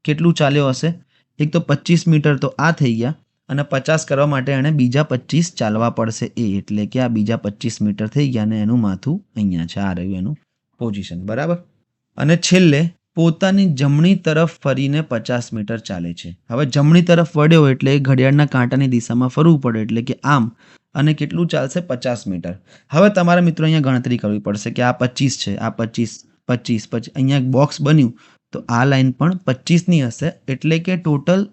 કેટલું ચાલ્યો હશે? એક તો 25 મીટર તો આ થઈ ગયા અને 50 કરવા માટે એણે બીજા 25 ચાલવા પડશે. એટલે કે આ બીજા 25 મીટર થઈ ગયા અને એનું માથું અહીંયા છે. આ રહ્યું એનું પોઝિશન, બરાબર? અને છેલ્લે પોતાની જમણી તરફ ફરીને 50 મીટર ચાલે છે. હવે જમણી તરફ વળ્યો એટલે ઘડિયાળના કાંટાની દિશામાં ફરવું પડે, એટલે કે આમ. અને કેટલું ચાલશે? 50 મીટર. હવે તમારા મિત્રો અહીંયા ગણતરી કરવી પડશે કે આ 25 છે, આ 25, 25, પછી અહીંયા એક બોક્સ બન્યું તો આ લાઈન પણ 25ની હશે. એટલે કે ટોટલ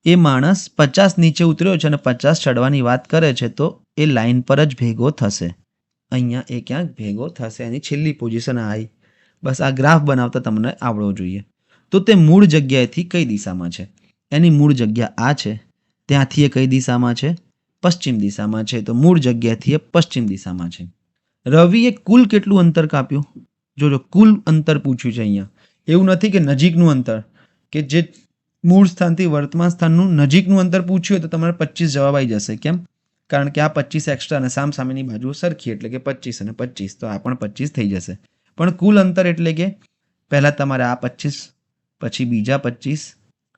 એ માણસ 50 નીચે ઉતર્યો છે અને 50 ચડવાની વાત કરે છે, તો એ લાઈન પર જ ભેગો થશે. અહીંયા એ ક્યાંક ભેગો થશે. એની છેલ્લી પોઝિશન આવી. બસ આ ગ્રાફ બનાવતા તમને આવડવો જોઈએ. તો તે મૂળ જગ્યાએથી કઈ દિશામાં છે? એની મૂળ જગ્યા આ છે. ત્યાંથી એ કઈ દિશામાં છે? પશ્ચિમ દિશામાં છે. તો મૂળ જગ્યાથી એ પશ્ચિમ દિશામાં છે. રવિએ કુલ કેટલું અંતર કાપ્યું? જોજો, કુલ અંતર પૂછ્યું છે અહીંયા. એવું નથી કે નજીકનું અંતર, કે જે મૂળ સ્થાનથી વર્તમાન સ્થાનનું નજીકનું અંતર પૂછ્યું તો તમારે 25 જવાબ આવી જશે. કેમ? કારણ કે આ 25 એક્સ્ટ્રા અને સામસામેની બાજુ સરખી, એટલે કે 25 અને 25, તો આ પણ 25 થઈ જશે. પણ કુલ અંતર એટલે કે પહેલાં તમારે આ 25, પછી બીજા 25,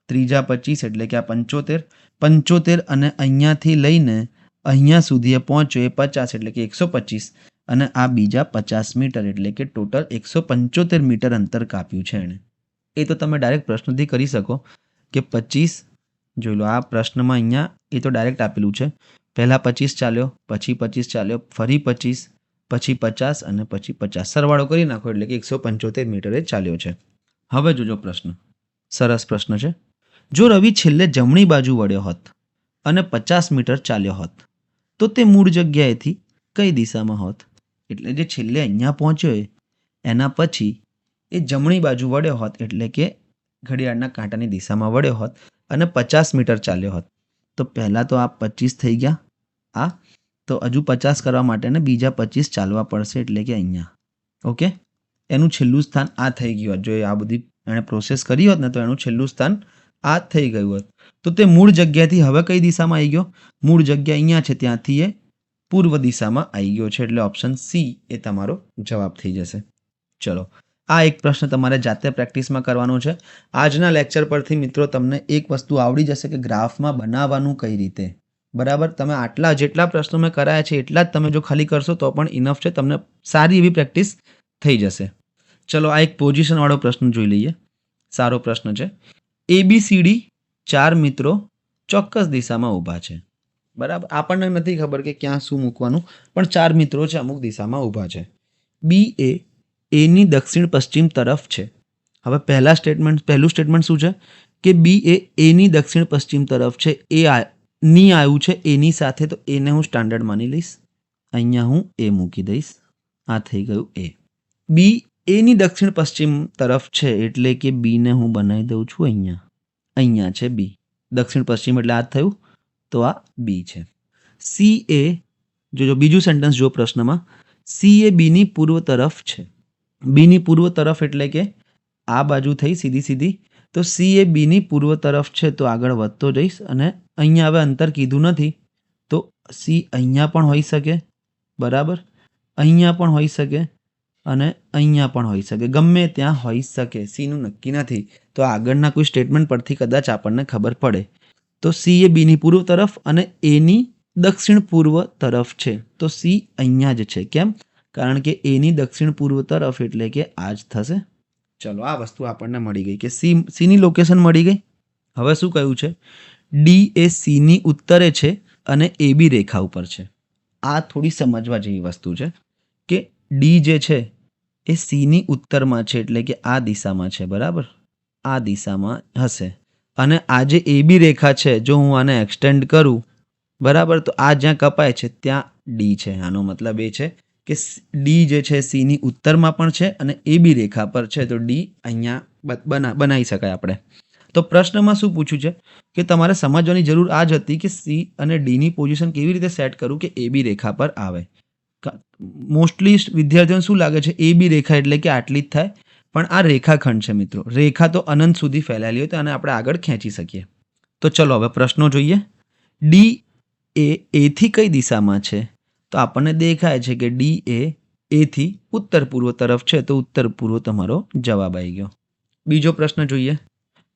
ત્રીજા 25, એટલે કે આ 75, 75 અને અહીંયાથી લઈને અહીંયા સુધી એ પહોંચ્યો એ 50, એટલે કે 125. અને આ બીજા 50 મીટર એટલે કે ટોટલ 175 મીટર અંતર કાપ્યું છે એણે. એ તો તમે ડાયરેક્ટ પ્રશ્નથી કરી શકો કે 25 જોઈ લો, આ પ્રશ્નમાં અહીંયા એ તો ડાયરેક્ટ આપેલું છે. પહેલાં 25 ચાલ્યો, પછી 25 ચાલ્યો, ફરી 25, પછી 50 અને પછી 50. સરવાળો કરી નાખો એટલે કે 175 મીટરે ચાલ્યો છે. હવે જોજો પ્રશ્ન, સરસ પ્રશ્ન છે. જો રવિ છેલ્લે જમણી બાજુ વળ્યો હોત અને 50 મીટર ચાલ્યો હોત તો તે મૂળ જગ્યાએથી કઈ દિશામાં હોત? એટલે જે છેલ્લે અહીંયા પહોંચ્યો એના પછી એ જમણી બાજુ વળ્યો હોત એટલે કે ઘડિયાળના કાંટાની દિશામાં વળ્યો હોત અને 50 મીટર ચાલ્યો હોત તો પહેલાં તો આ 25 થઈ ગયા, આ તો હજુ 50 કરવા માટે ને બીજા 25 ચાલવા પડશે એટલે કે અહીંયા. ઓકે, એનું છેલ્લું સ્થાન આ થઈ ગયું હોત. જો આ બધી એણે પ્રોસેસ કરી હોત ને તો એનું છેલ્લું સ્થાન આ થઈ ગયું હોત. તો તે મૂળ જગ્યાથી હવે કઈ દિશામાં આવી ગયો? મૂળ જગ્યા અહીંયા છે, ત્યાંથી એ પૂર્વ દિશામાં આવી ગયો છે. એટલે ઓપ્શન સી એ તમારો જવાબ થઈ જશે. ચલો, આ એક પ્રશ્ન તમારે જાતે પ્રેક્ટિસમાં કરવાનો છે. આજના લેક્ચર પરથી મિત્રો તમને એક વસ્તુ આવડી જશે કે ગ્રાફમાં બનાવવાનું કઈ રીતે. બરાબર, તમે આટલા જેટલા પ્રશ્નો મેં કરાયા છે એટલા જ તમે જો ખાલી કરશો તો પણ ઇનફ છે, તમને સારી એવી પ્રેક્ટિસ થઈ જશે. ચલો, આ એક પોઝિશનવાળો પ્રશ્ન જોઈ લઈએ. સારો પ્રશ્ન છે. ABCD 4 મિત્રો ચોક્કસ દિશામાં ઊભા છે. બરાબર, આપણને નથી ખબર કે ક્યાં શું મૂકવાનું, પણ 4 મિત્રો છે, અમુક દિશામાં ઊભા છે. B એ એની દક્ષિણ પશ્ચિમ તરફ છે. હવે પહેલું સ્ટેટમેન્ટ શું છે કે B એ એની દક્ષિણ પશ્ચિમ તરફ છે. એ ની આવ્યું છે એની સાથે, તો એને હું સ્ટાન્ડર્ડ માની લઈશ. અહીંયા હું એ મૂકી દઈશ. આ થઈ ગયું એ. B એની દક્ષિણ પશ્ચિમ તરફ છે એટલે કે બીને હું બનાવી દઉં છું અહીંયા. અહીંયા છે B, દક્ષિણ પશ્ચિમ એટલે આ થયું, તો આ B છે. C એ જો બીજું સેન્ટેન્સ જો પ્રશ્નમાં, C એ બીની પૂર્વ તરફ છે. બીની પૂર્વ તરફ એટલે કે આ બાજુ થઈ સીધી, તો C એ બીની પૂર્વ તરફ છે, તો આગળ વધતો જઈશ અને અહીંયા હવે અંતર કીધું નથી તો C અહીંયા પણ હોઈ શકે. બરાબર, અહીંયા પણ હોઈ શકે અને અહીંયા પણ હોઈ શકે, ગમે ત્યાં હોઈ શકે. સીનું નક્કી નથી, તો આગળના કોઈ સ્ટેટમેન્ટ પરથી કદાચ આપણને ખબર પડે. તો C એ બીની પૂર્વ તરફ અને એની દક્ષિણ પૂર્વ તરફ છે, તો C અહીંયા જ છે. કેમ? કારણ કે એની દક્ષિણ પૂર્વ તરફ એટલે કે આ જ થશે. ચલો, આ વસ્તુ આપણને મળી ગઈ કે સીની લોકેશન મળી ગઈ. હવે શું કહ્યું છે? D એ Cની ઉત્તરે છે અને AB રેખા ઉપર છે. આ થોડી સમજવા જેવી વસ્તુ છે કે D જે છે એ Cની ઉત્તરમાં છે એટલે કે આ દિશામાં છે. બરાબર, આ દિશામાં હશે અને આ જે AB રેખા છે, જો હું આને એક્સટેન્ડ કરું, બરાબર, તો આ જ્યાં કપાય છે ત્યાં D છે. આનો મતલબ એ છે કે D જે છે Cની ઉત્તરમાં પણ છે અને AB રેખા પર છે, તો D અહીંયા બનાવી શકાય આપણે. તો પ્રશ્નમાં શું પૂછ્યું છે કે તમારે સમજવાની જરૂર આ જ હતી કે C અને Dની પોઝિશન કેવી રીતે સેટ કરું કે AB રેખા પર આવે. મોસ્ટલી વિદ્યાર્થીઓને શું લાગે છે AB રેખા એટલે કે આટલી જ થાય, પણ આ રેખાખંડ છે મિત્રો. રેખા તો અનંત સુધી ફેલાયેલી હોય તો આને આપણે આગળ ખેંચી શકીએ. તો ચલો હવે પ્રશ્નો જોઈએ. D એ એથી કઈ દિશામાં છે? તો આપણને દેખાય છે કે D એ એથી ઉત્તર પૂર્વ તરફ છે, તો ઉત્તર પૂર્વ તમારો જવાબ આવી ગયો. બીજો પ્રશ્ન જોઈએ.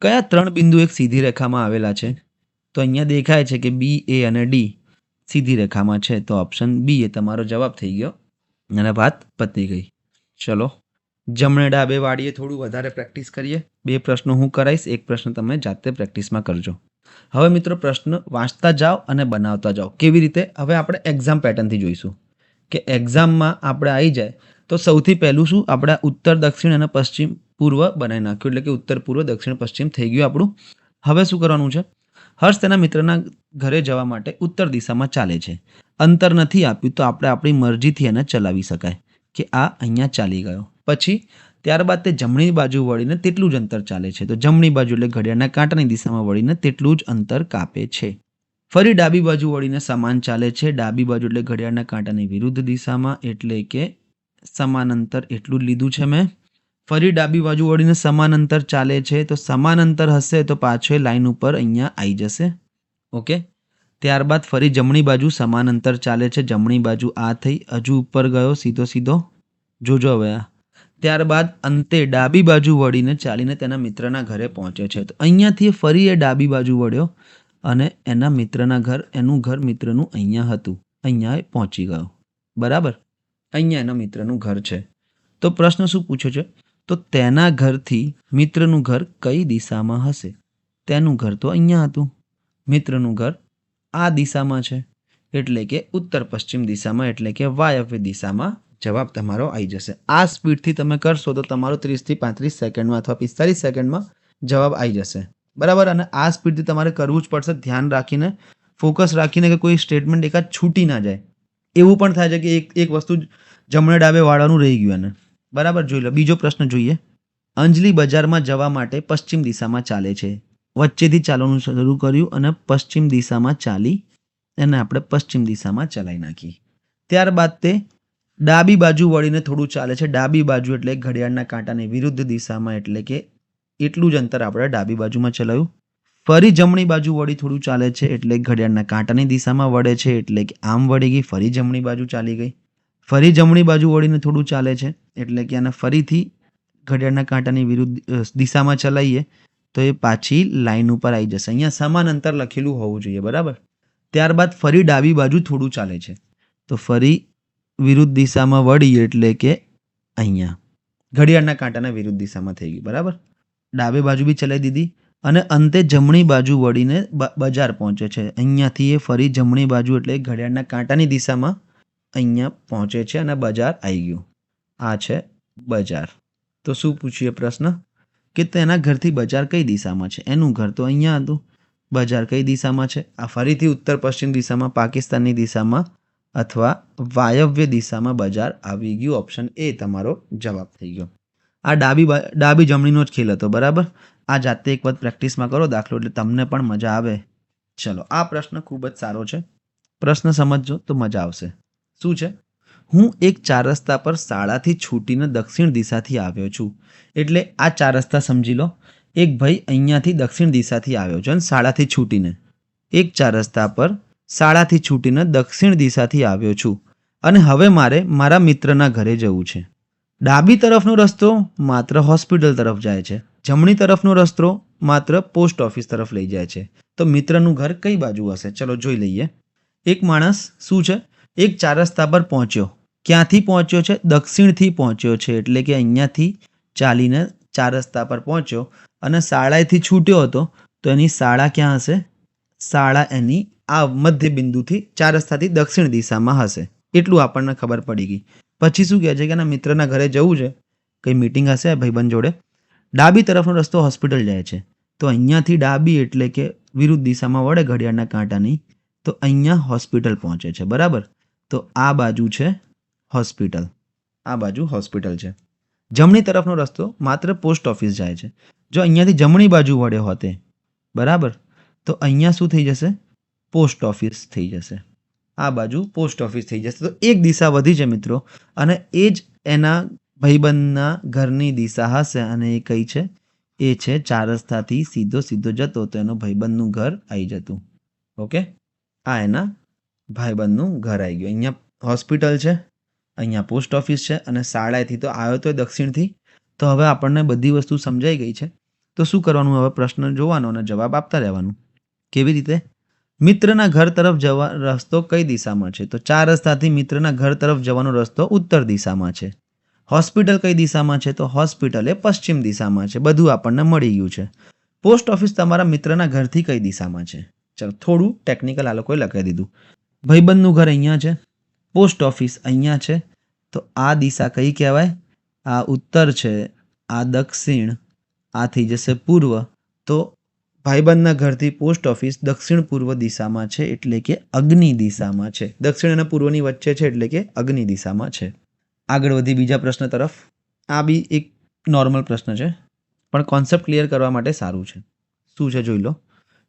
કયા 3 બિંદુ એક સીધી રેખામાં આવેલા છે? તો અહીંયા દેખાય છે કે B, A અને D સીધી રેખામાં છે, તો ઓપ્શન B એ તમારો જવાબ થઈ ગયો અને વાત પતી ગઈ. ચલો, જમણે ડાબે વાળીએ થોડું વધારે પ્રેક્ટિસ કરીએ. 2 પ્રશ્નો હું કરાવીશ, એક પ્રશ્ન તમે જાતે પ્રેક્ટિસમાં કરજો. હવે મિત્રો પ્રશ્ન વાંચતા જાઓ અને બનાવતા જાઓ. કેવી રીતે? હવે આપણે એક્ઝામ પેટર્નથી જોઈશું કે એક્ઝામમાં આપણે આવી જાય તો સૌથી પહેલું શું, આપણે ઉત્તર, દક્ષિણ અને પશ્ચિમ પૂર્વ બનાવી નાખ્યું, એટલે કે ઉત્તર પૂર્વ દક્ષિણ પશ્ચિમ થઈ ગયું આપણું. હવે શું કરવાનું છે? હર્ષ તેના મિત્રના ઘરે જવા માટે ઉત્તર દિશામાં ચાલે છે. અંતર નથી આપ્યું તો આપણે આપણી મરજીથી એને ચલાવી શકાય કે આ અહીંયા ચાલી ગયો. પછી ત્યારબાદ તે જમણી બાજુ વળીને તેટલું જ અંતર ચાલે છે, તો જમણી બાજુ એટલે ઘડિયાળના કાંટાની દિશામાં વળીને તેટલું જ અંતર કાપે છે. ફરી ડાબી બાજુ વળીને સમાન ચાલે છે. ડાબી બાજુ એટલે ઘડિયાળના કાંટાની વિરુદ્ધ દિશામાં, એટલે કે સમાન અંતર એટલું જ લીધું છે મેં. ફરી ડાબી બાજુ વળીને સમાન અંતર ચાલે છે, તો સમાન અંતર હશે તો પાછો લાઈન ઉપર અહીંયા આવી જશે. ઓકે, ત્યારબાદ ફરી જમણી બાજુ સમાન અંતર ચાલે છે. જમણી બાજુ આ થઈ, હજુ ઉપર ગયો સીધો, જોજો હવે આ. ત્યારબાદ અંતે ડાબી બાજુ વળીને ચાલીને તેના મિત્રના ઘરે પહોંચે છે, તો અહીંયાથી ફરી એ ડાબી બાજુ વળ્યો અને એના મિત્રના ઘર, એનું ઘર મિત્રનું અહીંયા હતું, અહીંયા એ પહોંચી ગયો. બરાબર, અહીંયા એના મિત્રનું ઘર છે. તો પ્રશ્ન શું પૂછ્યો છે? તો તેના ઘરથી મિત્રનું ઘર કઈ દિશામાં હશે? તેનું ઘર તો અહીંયા હતું, મિત્રનું ઘર આ દિશામાં છે, એટલે કે ઉત્તર પશ્ચિમ દિશામાં, એટલે કે વાયવ્ય દિશામાં જવાબ તમારો આવી જશે. આ સ્પીડથી તમે કરશો તો તમારો 30 થી 35 સેકન્ડમાં અથવા 45 સેકન્ડમાં જવાબ આવી જશે. બરાબર. અને આ સ્પીડથી તમારે કરવું જ પડશે, ધ્યાન રાખીને, ફોકસ રાખીને, કે કોઈ સ્ટેટમેન્ટ એકાદ છૂટી ના જાય. એવું પણ થાય છે કે એક વસ્તુ જમણે ડાબે વાળવાનું રહી ગયું એને. બરાબર. જોઈ લો બીજો પ્રશ્ન જોઈએ. અંજલિ બજારમાં જવા માટે પશ્ચિમ દિશામાં ચાલે છે. વચ્ચેથી ચાલવાનું શરૂ કર્યું અને પશ્ચિમ દિશામાં ચાલી એને આપણે પશ્ચિમ દિશામાં ચલાવી નાખી. ત્યારબાદ તે ડાબી બાજુ વળીને થોડું ચાલે છે. ડાબી બાજુ એટલે ઘડિયાળના કાંટાની વિરુદ્ધ દિશામાં, એટલે કે એટલું જ અંતર આપણે ડાબી બાજુમાં ચલાવ્યું. ફરી જમણી બાજુ વળી થોડું ચાલે છે, એટલે ઘડિયાળના કાંટાની દિશામાં વળે છે, એટલે કે આમ વળી ગઈ, ફરી જમણી બાજુ ચાલી ગઈ. ફરી જમણી બાજુ વળીને થોડું ચાલે છે, એટલે કે આને ફરીથી ઘડિયાળના કાંટાની વિરુદ્ધ દિશામાં ચલાવીએ તો એ પાછી લાઈન ઉપર આવી જશે. અહીંયા સમાન અંતર લખેલું હોવું જોઈએ. બરાબર. ત્યારબાદ ફરી ડાબી બાજુ થોડું ચાલે છે, તો ફરી વિરુદ્ધ દિશામાં વળી, એટલે કે અહીંયા ઘડિયાળના કાંટાના વિરુદ્ધ દિશામાં થઈ ગયું. બરાબર. ડાબી બાજુ બી ચલાવી દીધી અને અંતે જમણી બાજુ વળીને બજાર પહોંચે છે. અહીંયાથી એ ફરી જમણી બાજુ એટલે ઘડિયાળના કાંટાની દિશામાં અહીંયા પહોંચે છે અને બજાર આવી ગયું. આ છે બજાર. તો શું પૂછીએ પ્રશ્ન? કે તેના ઘરથી બજાર કઈ દિશામાં છે? એનું ઘર તો અહીંયા હતું. બજાર કઈ દિશામાં છે? આ ફરીથી ઉત્તર પશ્ચિમ દિશામાં, પાકિસ્તાનની દિશામાં અથવા વાયવ્ય દિશામાં બજાર આવી ગયું. ઓપ્શન એ તમારો જવાબ થઈ ગયો. આ ડાબી જમણીનો જ ખેલ હતો. બરાબર. આ જાતે એક વખત પ્રેક્ટિસમાં કરો દાખલો, એટલે તમને પણ મજા આવે. ચલો, આ પ્રશ્ન ખૂબ જ સારો છે. પ્રશ્ન સમજજો તો મજા આવશે. શું છે? હું એક 4 રસ્તા પર શાળાથી છૂટીને દક્ષિણ દિશાથી આવ્યો છું. એટલે આ 4 રસ્તા સમજી લો. એક ભાઈ અહીંયાથી દક્ષિણ દિશાથી આવ્યો છે અને શાળાથી છૂટીને. એક 4 રસ્તા પર શાળાથી છૂટીને દક્ષિણ દિશાથી આવ્યો છું અને હવે મારે મારા મિત્રના ઘરે જવું છે. ડાબી તરફનો રસ્તો માત્ર હોસ્પિટલ તરફ જાય છે, જમણી તરફનો રસ્તો માત્ર પોસ્ટ ઓફિસ તરફ લઈ જાય છે. તો મિત્રનું ઘર કઈ બાજુ હશે? ચલો જોઈ લઈએ. એક માણસ શું છે? એક 4 રસ્તા પર પહોંચ્યો. ક્યાંથી પહોંચ્યો છે? દક્ષિણથી પહોંચ્યો છે, એટલે કે અહીંયાથી ચાલીને 4 રસ્તા પર પહોંચ્યો અને શાળાએથી છૂટ્યો હતો, તો એની શાળા ક્યાં હશે? શાળા એની આ મધ્ય બિંદુથી 4 રસ્તાથી દક્ષિણ દિશામાં હશે. એટલું આપણને ખબર પડી ગઈ. પછી શું કહે છે કે એના મિત્રના ઘરે જવું છે, કંઈ મીટિંગ હશે ભાઈબંધ જોડે. ડાબી તરફનો રસ્તો હોસ્પિટલ જાય છે, તો અહીંયાથી ડાબી એટલે કે વિરુદ્ધ દિશામાં વળે ઘડિયાળના કાંટાની, તો અહીંયા હોસ્પિટલ પહોંચે છે. બરાબર. તો આ બાજુ છે હોસ્પિટલ, આ બાજુ હોસ્પિટલ છે. જમણી તરફનો રસ્તો માત્ર પોસ્ટ ઓફિસ જાય છે. જો અહીંયાથી જમણી બાજુ વળ્યો હોતે, બરાબર, તો અહીંયા શું થઈ જશે? પોસ્ટ ઓફિસ થઈ જશે. આ બાજુ પોસ્ટ ઓફિસ થઈ જશે. તો એક દિશા વધી છે મિત્રો, અને એ જ એના ભાઈબંધના ઘરની દિશા હશે. અને એ કઈ છે? એ છે 4 રસ્તાથી સીધો જતો તો એનો ભાઈબંધનું ઘર આવી જતું. ઓકે. આ એના ભાઈબંધનું ઘર આવી ગયું. અહીંયા હોસ્પિટલ છે, અહીંયા પોસ્ટ ઓફિસ છે અને શાળાએથી તો આવ્યો તો દક્ષિણથી. તો હવે આપણને બધી વસ્તુ સમજાઈ ગઈ છે. તો શું કરવાનું? હવે પ્રશ્ન જોવાનો અને જવાબ આપતા રહેવાનું. કેવી રીતે? મિત્રના ઘર તરફ જવા રસ્તો કઈ દિશામાં છે? તો 4 રસ્તાથી મિત્રના ઘર તરફ જવાનો રસ્તો ઉત્તર દિશામાં છે. હોસ્પિટલ કઈ દિશામાં છે? તો હોસ્પિટલ એ પશ્ચિમ દિશામાં છે. બધું આપણને મળી ગયું છે. પોસ્ટ ઓફિસ તમારા મિત્રના ઘરથી કઈ દિશામાં છે? ચલો થોડું ટેકનિકલ આ લોકોએ લખાઈ દીધું. ભાઈબંધનું ઘર અહીંયા છે, પોસ્ટ ઓફિસ અહીંયા છે, તો આ દિશા કઈ કહેવાય? આ ઉત્તર છે, આ દક્ષિણ, આ થઈ જશે પૂર્વ. તો ભાઈબંધના ઘરથી પોસ્ટ ઓફિસ દક્ષિણ પૂર્વ દિશામાં છે, એટલે કે અગ્નિ દિશામાં છે. દક્ષિણ અને પૂર્વની વચ્ચે છે, એટલે કે અગ્નિ દિશામાં છે. આગળ વધી બીજા પ્રશ્ન તરફ. આ બી એક નોર્મલ પ્રશ્ન છે, પણ કોન્સેપ્ટ ક્લિયર કરવા માટે સારું છે. શું છે જોઈ લો.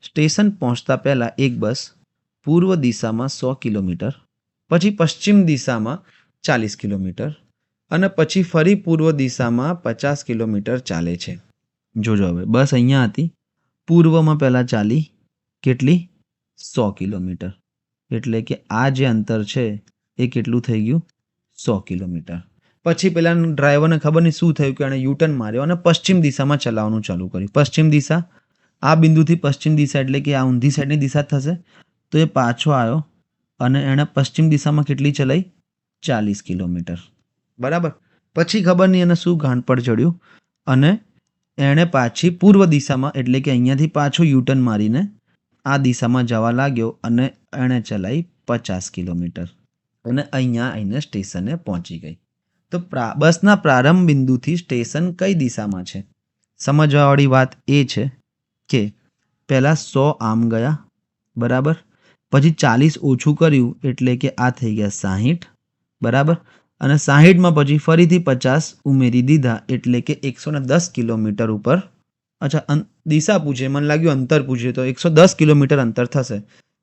સ્ટેશન પહોંચતા પહેલાં એક બસ પૂર્વ દિશામાં 100 કિલોમીટર, પછી પશ્ચિમ દિશામાં 40 કિલોમીટર અને પછી ફરી પૂર્વ દિશામાં 50 કિલોમીટર ચાલે છે. જોજો હવે બસ અહીંયા હતી, પૂર્વમાં પહેલાં ચાલી કેટલી? 100 કિલોમીટર. એટલે કે આ જે અંતર છે એ કેટલું થઈ ગયું? 100 કિલોમીટર. પછી પેલા ડ્રાઈવરને ખબર નહીં શું થયું કે એણે યુટર્ન માર્યો અને પશ્ચિમ દિશામાં ચલાવવાનું ચાલુ કર્યું. પશ્ચિમ દિશા, આ બિંદુથી પશ્ચિમ દિશા એટલે કે આ ઊંધી સાઈડની દિશા થશે. તો એ પાછો આવ્યો અને એણે પશ્ચિમ દિશામાં કેટલી ચલાવી? 40 કિલોમીટર. બરાબર. પછી ખબર નહીં એને શું ગાંઠપણ ચડ્યું અને એણે પાછી પૂર્વ દિશામાં એટલે કે અહીંયાથી પાછો યુટર્ન મારીને આ દિશામાં જવા લાગ્યો અને એણે ચલાવી 50 કિલોમીટર અને અહીંયા આવીને સ્ટેશને પહોંચી ગઈ. તો બસના પ્રારંભ બિંદુથી સ્ટેશન કઈ દિશામાં છે? સમજવાવાળી વાત એ છે કે પહેલાં 100 આમ ગયા, બરાબર, પછી 40 ઓછું કર્યું એટલે કે આ થઈ ગયા 60, બરાબર, અને 60માં પછી ફરીથી 50 ઉમેરી દીધા એટલે કે 110 કિલોમીટર ઉપર. અચ્છા, દિશા પૂછે, મને લાગ્યું અંતર પૂછે, તો 110 કિલોમીટર અંતર થશે.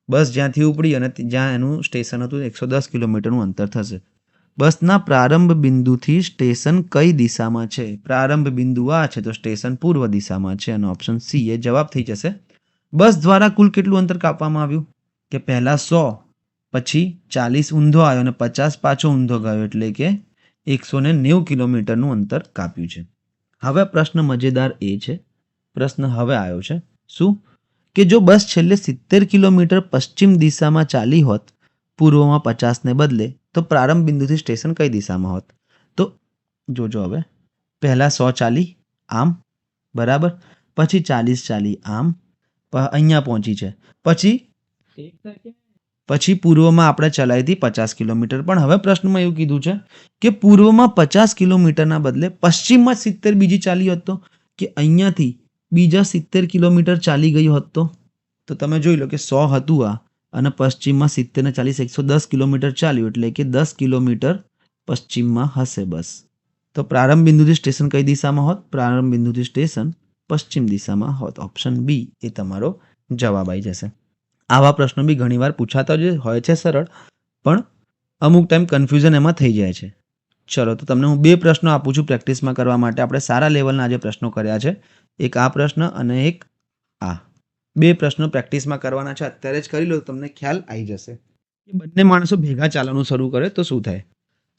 બસ જ્યાંથી ઉપડી અને જ્યાં એનું સ્ટેશન હતું 110 કિલોમીટરનું અંતર થશે. બસના પ્રારંભ બિંદુથી સ્ટેશન કઈ દિશામાં છે? પ્રારંભ બિંદુ આ છે તો સ્ટેશન પૂર્વ દિશામાં છે અને ઓપ્શન સી એ જવાબ થઈ જશે. બસ દ્વારા કુલ કેટલું અંતર કાપવામાં આવ્યું? કે પહેલાં 100, પછી 40 ઊંધો આવ્યો અને 50 પાછો ઊંધો ગયો એટલે કે 190 કિલોમીટરનું અંતર કાપ્યું છે. હવે પ્રશ્ન મજેદાર એ છે, પ્રશ્ન હવે આવ્યો છે શું કે જો બસ છેલ્લે 70 કિલોમીટર પશ્ચિમ દિશામાં ચાલી હોત પૂર્વમાં 50ને બદલે તો પ્રારંભ બિંદુથી સ્ટેશન કઈ દિશામાં હોત? તો જોજો, હવે પહેલાં 100 ચાલી આમ, બરાબર, પછી 40 ચાલી આમ, અહીંયા પહોંચી છે, પછી પૂર્વમાં આપણે ચલાવી હતી 50 કિલોમીટર. પણ હવે પ્રશ્નમાં એવું કીધું છે કે પૂર્વમાં 50 કિલોમીટરના બદલે પશ્ચિમમાં 70 બીજી ચાલી હોત તો, કે અહીંયાથી બીજા 70 કિલોમીટર ચાલી ગઈ હોત તો તમે જોઈ લો કે 100 હતું આ અને પશ્ચિમમાં 70 ને 40 110 કિલોમીટર ચાલ્યું એટલે કે 10 કિલોમીટર પશ્ચિમમાં હશે બસ. તો પ્રારંભ બિંદુથી સ્ટેશન કઈ દિશામાં હોત? પ્રારંભ બિંદુથી સ્ટેશન પશ્ચિમ દિશામાં હોત. ઓપ્શન બી એ તમારો જવાબ આવી જશે. આવા પ્રશ્નો બી ઘણીવાર પૂછાતા જ હોય છે સરળ, પણ અમુક ટાઈમ કન્ફ્યુઝન એમાં થઈ જાય છે. ચલો, તો તમને હું 2 પ્રશ્નો આપું છું પ્રેક્ટિસમાં કરવા માટે. આપણે સારા લેવલના આજે પ્રશ્નો કર્યા છે, એક આ પ્રશ્ન અને એક આ. 2 પ્રશ્નો પ્રેક્ટિસમાં કરવાના છે, અત્યારે જ કરી લો તો તમને ખ્યાલ આવી જશે કે બંને માણસો ભેગા ચાલવાનું શરૂ કરે તો શું થાય.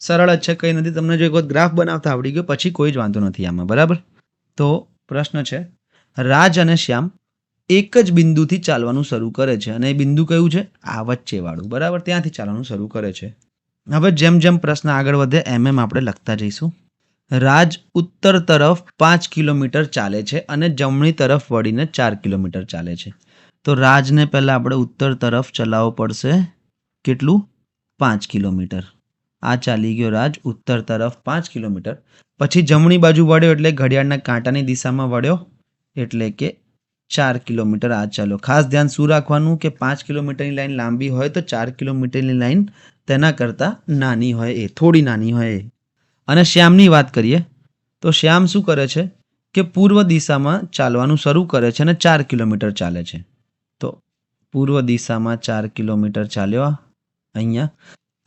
સરળ જ છે, કંઈ નથી. તમને જો એક વખત ગ્રાફ બનાવતા આવડી ગયો પછી કોઈ જ વાંધો નથી આમાં, બરાબર. તો પ્રશ્ન છે, રાજ અને શ્યામ એક જ બિંદુથી ચાલવાનું શરૂ કરે છે અને એ બિંદુ કયું છે? આ વચ્ચેવાળું, બરાબર, ત્યાંથી ચાલવાનું શરૂ કરે છે. હવે જેમ જેમ પ્રશ્ન આગળ વધે એમ આપણે લખતા જઈશું. રાજ ઉત્તર તરફ 5 કિલોમીટર ચાલે છે અને જમણી તરફ વળીને 4 કિલોમીટર ચાલે છે. તો રાજને પહેલાં આપણે ઉત્તર તરફ ચલાવવો પડશે. કેટલું? 5 કિલોમીટર. આ ચાલી ગયો રાજ ઉત્તર તરફ 5 કિલોમીટર. પછી જમણી બાજુ વળ્યો એટલે ઘડિયાળના કાંટાની દિશામાં વળ્યો એટલે કે 4 કિલોમીટર આ ચાલો. ખાસ ધ્યાન શું રાખવાનું કે 5 કિલોમીટરની લાઈન લાંબી હોય તો 4 કિલોમીટરની લાઈન તેના કરતાં નાની હોય, એ થોડી નાની હોય. અને શ્યામની વાત કરીએ તો શ્યામ શું કરે છે કે પૂર્વ દિશામાં ચાલવાનું શરૂ કરે છે અને 4 કિલોમીટર ચાલે છે. તો પૂર્વ દિશામાં 4 કિલોમીટર ચાલ્યો અહીંયા.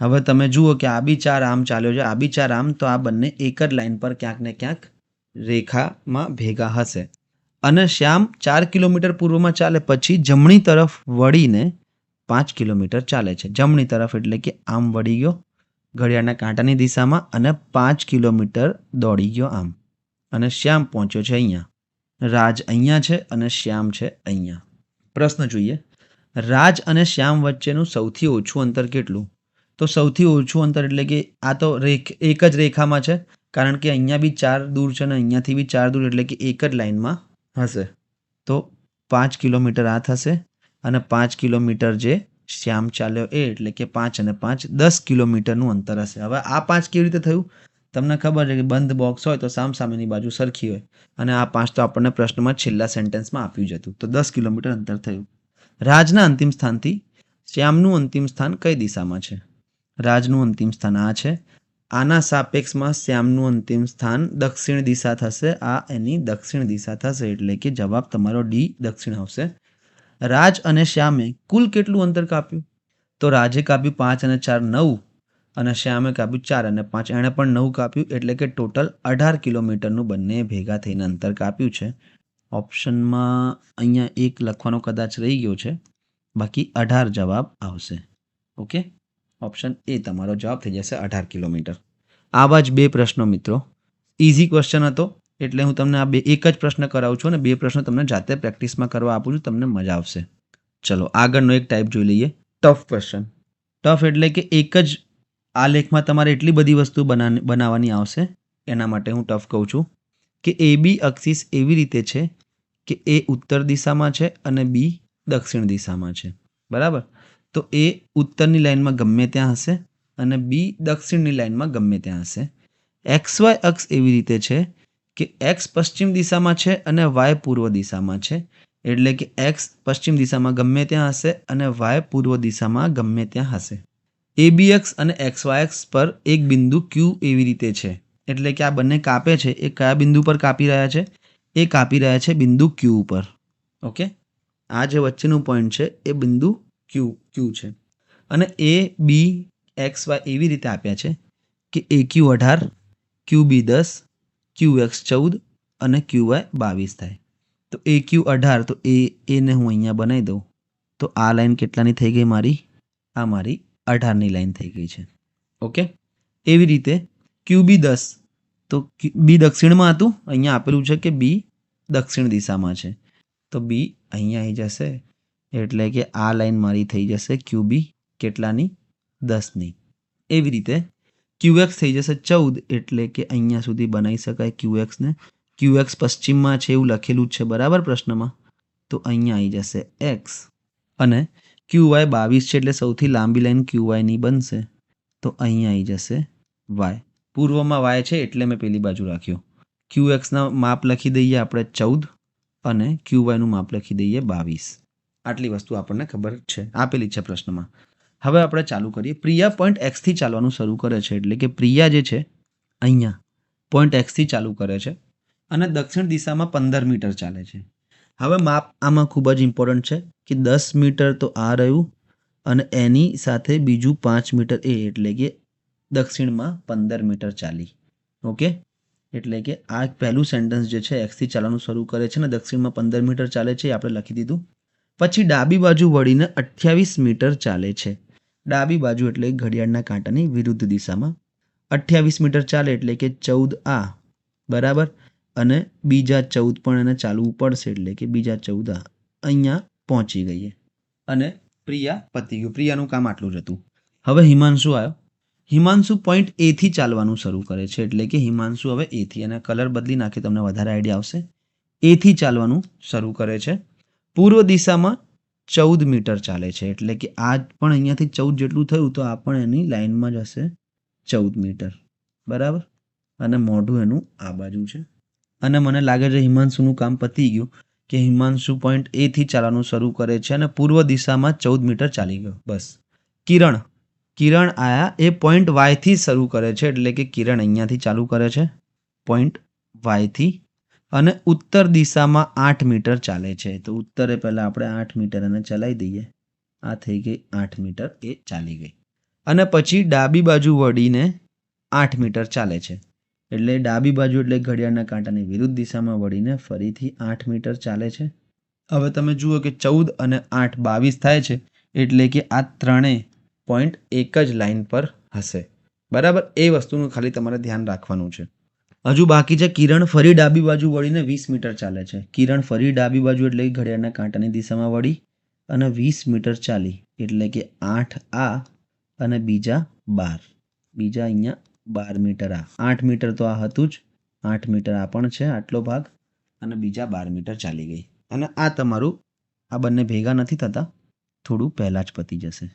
હવે તમે જુઓ કે આ બી 4 આમ ચાલ્યો છે, આ બી 4 આમ, તો આ બંને એક જ લાઈન પર ક્યાંક ને ક્યાંક રેખામાં ભેગા હશે. અને શ્યામ 4 કિલોમીટર પૂર્વમાં ચાલે પછી જમણી તરફ વળીને 5 કિલોમીટર ચાલે છે. જમણી તરફ એટલે કે આમ વળી ગયો ઘડિયાળના કાંટાની દિશામાં અને 5 કિલોમીટર દોડી ગયો આમ. અને શ્યામ પહોંચ્યો છે અહીંયા. રાજ અહીંયા છે અને શ્યામ છે અહીંયા. પ્રશ્ન જોઈએ, રાજ અને શ્યામ વચ્ચેનું સૌથી ઓછું અંતર કેટલું? તો સૌથી ઓછું અંતર એટલે કે આ તો એક જ રેખામાં છે, કારણ કે અહીંયા બી 4 દૂર છે અને અહીંયાથી બી 4 દૂર એટલે કે એક જ લાઈનમાં હશે. તો 5 કિલોમીટર આ થશે અને 5 કિલોમીટર જે શ્યામ ચાલ્યો એ એટલે કે 5 અને 5 10 કિલોમીટરનું અંતર હશે. હવે આ 5 કેવી રીતે થયું? તમને ખબર છે કે બંધ બોક્સ હોય તો સામસામેની બાજુ સરખી હોય અને આ 5 તો આપણને પ્રશ્નમાં છેલ્લા સેન્ટેન્સમાં આપ્યું જ હતું. તો 10 કિલોમીટર અંતર થયું. રાજના અંતિમ સ્થાનથી શ્યામનું અંતિમ સ્થાન કઈ દિશામાં છે? રાજનું અંતિમ સ્થાન આ છે. આના સાપેક્ષમાં શ્યામનું અંતિમ સ્થાન દક્ષિણ દિશા થશે. આ એની દક્ષિણ દિશા થશે એટલે કે જવાબ તમારો ડી દક્ષિણ આવશે. રાજ અને શ્યામે કુલ કેટલું અંતર કાપ્યું? તો રાજે કાપ્યું 5 અને 4 9 અને શ્યામે કાપ્યું 4 અને 5, એણે પણ 9 કાપ્યું એટલે કે ટોટલ 18 કિલોમીટરનું બંને ભેગા થઈને અંતર કાપ્યું છે. ઓપ્શનમાં અહીંયા 1 લખવાનો કદાચ રહી ગયો છે, બાકી 18 જવાબ આવશે. ઓકે, ઓપ્શન એ તમારો જવાબ થઈ જશે 18 કિલોમીટર. આવા જ 2 પ્રશ્નો મિત્રો, ઇઝી ક્વેશ્ચન હતો એટલે હું તમને આ એક જ પ્રશ્ન કરાવું છું અને 2 પ્રશ્નો તમને જાતે પ્રેક્ટિસમાં કરવા આપું છું, તમને મજા આવશે. ચલો આગળનો એક ટાઈપ જોઈ લઈએ, ટફ ક્વેશ્ચન. ટફ એટલે કે એક જ આ લેખમાં તમારે એટલી બધી વસ્તુ બનાવવાની આવશે, એના માટે હું ટફ કહું છું કે એ બી અક્ષિસ એવી રીતે છે કે એ ઉત્તર દિશામાં છે અને બી દક્ષિણ દિશામાં છે, બરાબર. તો એ ઉત્તરની લાઇનમાં ગમે ત્યાં હશે અને બી દક્ષિણની લાઇનમાં ગમે ત્યાં હશે. એક્સ વાય અક્ષ એવી રીતે છે કે એક્સ પશ્ચિમ દિશામાં છે અને વાય પૂર્વ દિશામાં છે, એટલે કે એક્સ પશ્ચિમ દિશામાં ગમે ત્યાં હશે અને વાય પૂર્વ દિશામાં ગમે ત્યાં હશે. એબી અક્ષ અને એક્સ વાય અક્ષ પર એક બિંદુ ક્યુ એવી રીતે છે, એટલે કે આ બંને કાપે છે એ કયા બિંદુ પર કાપી રહ્યા છે? એ કાપી રહ્યા છે બિંદુ ક્યુ ઉપર. ઓકે, આ જે વચ્ચેનું પોઈન્ટ છે એ બિંદુ ક્યુ છે. અને એ બી એક્સ વાય એવી રીતે આપ્યા છે કે એ ક્યુ 18, ક્યુ બી 10, ક્યુ એક્સ 14 અને ક્યુ વાય 22 થાય. તો એ ક્યુ 18, તો એને હું અહીંયા બનાવી દઉં તો આ લાઈન કેટલાની થઈ ગઈ મારી? આ મારી 18ની લાઈન થઈ ગઈ છે. ઓકે, એવી રીતે ક્યુ બી 10, તો બી દક્ષિણમાં હતું, અહીંયા આપેલું છે કે બી દક્ષિણ દિશામાં છે, તો બી અહીંયા આવી જશે, એટલે કે આ લાઈન મારી થઈ જશે ક્યુ બી કેટલાની? 10ની. એવી રીતે ક્યુ એક્સ થઈ જશે 14, એટલે કે અહીંયા સુધી બનાવી શકાય ક્યુ એક્સને. ક્યુ એક્સ પશ્ચિમમાં છે એવું લખેલું જ છે, બરાબર, પ્રશ્નમાં. તો અહીંયા આવી જશે એક્સ અને ક્યુ વાય 22 છે, એટલે સૌથી લાંબી લાઈન ક્યુ વાયની બનશે, તો અહીંયા આવી જશે વાય. પૂર્વમાં વાય છે એટલે મેં પેલી બાજુ રાખ્યો. ક્યુ એક્સના માપ લખી દઈએ આપણે 14 અને ક્યુ વાયનું માપ લખી દઈએ 22. આટલી વસ્તુ આપણને ખબર છે, આપેલી છે પ્રશ્નમાં. હવે આપણે ચાલુ કરીએ. પ્રિયા પોઈન્ટ એક્સથી ચાલવાનું શરૂ કરે છે, એટલે કે પ્રિયા જે છે અહીંયા પોઈન્ટ એક્સથી ચાલુ કરે છે અને દક્ષિણ દિશામાં 15 મીટર ચાલે છે. હવે માપ આમાં ખૂબ જ ઇમ્પોર્ટન્ટ છે કે 10 મીટર તો આ રહ્યું અને એની સાથે બીજું 5 મીટર એ, એટલે કે દક્ષિણમાં 15 મીટર ચાલી. ઓકે, એટલે કે આ પહેલું સેન્ટેન્સ જે છે એક્સથી ચાલવાનું શરૂ કરે છે ને દક્ષિણમાં 15 મીટર ચાલે છે, એ આપણે લખી દીધું. પછી ડાબી બાજુ વળીને 28 મીટર ચાલે છે. ડાબી બાજુ એટલે ઘડિયાળના કાંટાની વિરુદ્ધ દિશામાં 28 મીટર ચાલે, એટલે કે 14 આ, બરાબર. અને બીજા 14 પણ એને ચાલવું પડશે, એટલે કે બીજા 14 આ. અહીંયા પહોંચી ગઈએ અને પ્રિયા પતી ગયું. પ્રિયાનું કામ આટલું જ હતું. હવે હિમાંશુ આવ્યો. હિમાંશુ પોઈન્ટ એથી ચાલવાનું શરૂ કરે છે, એટલે કે હિમાંશુ હવે એથી, અને કલર બદલી નાખી તમને વધારે આઈડિયા આવશે. એથી ચાલવાનું શરૂ કરે છે. પૂર્વ દિશામાં 14 મીટર ચાલે છે, એટલે કે આ પણ અહીંયાથી 14 જેટલું થયું, તો આ પણ એની લાઈનમાં જ હશે 14 મીટર, બરાબર. અને મોઢું એનું આ બાજુ છે. અને મને લાગે છે હિમાંશુનું કામ પતી ગયું કે હિમાંશુ પોઈન્ટ એથી ચાલવાનું શરૂ કરે છે અને પૂર્વ દિશામાં 14 મીટર ચાલી ગયો, બસ. કિરણ આયા, એ પોઈન્ટ વાયથી શરૂ કરે છે, એટલે કે કિરણ અહીંયાથી ચાલુ કરે છે પોઈન્ટ વાયથી અને ઉત્તર દિશામાં 8 મીટર ચાલે છે. તો ઉત્તરે પહેલાં આપણે 8 મીટર એને ચલાવી દઈએ. આ થઈ ગઈ 8 મીટર, એ ચાલી ગઈ. અને પછી ડાબી બાજુ વળીને 8 મીટર ચાલે છે, એટલે ડાબી બાજુ એટલે ઘડિયાળના કાંટાની વિરુદ્ધ દિશામાં વળીને ફરીથી 8 મીટર ચાલે છે. હવે તમે જુઓ કે 14 અને 8 22 થાય છે, એટલે કે આ ત્રણેય પોઈન્ટ એક જ લાઈન પર હશે, બરાબર. એ વસ્તુનું ખાલી તમારે ધ્યાન રાખવાનું છે. હજુ બાકી છે કિરણ ફરી ડાબી બાજુ વળીને 20 મીટર ચાલે છે. કિરણ ફરી ડાબી બાજુ એટલે ઘડિયાળના કાંટાની દિશામાં વળી અને 20 મીટર ચાલી, એટલે કે 8 આ અને બીજા 12, બીજા અહીંયા 12 મીટર આ. 8 મીટર તો આ હતું જ, 8 મીટર આ પણ છે આટલો ભાગ, અને બીજા 12 મીટર ચાલી ગઈ. અને આ તમારું આ બંને ભેગા નથી થતા, થોડું પહેલાં જ પતી જશે,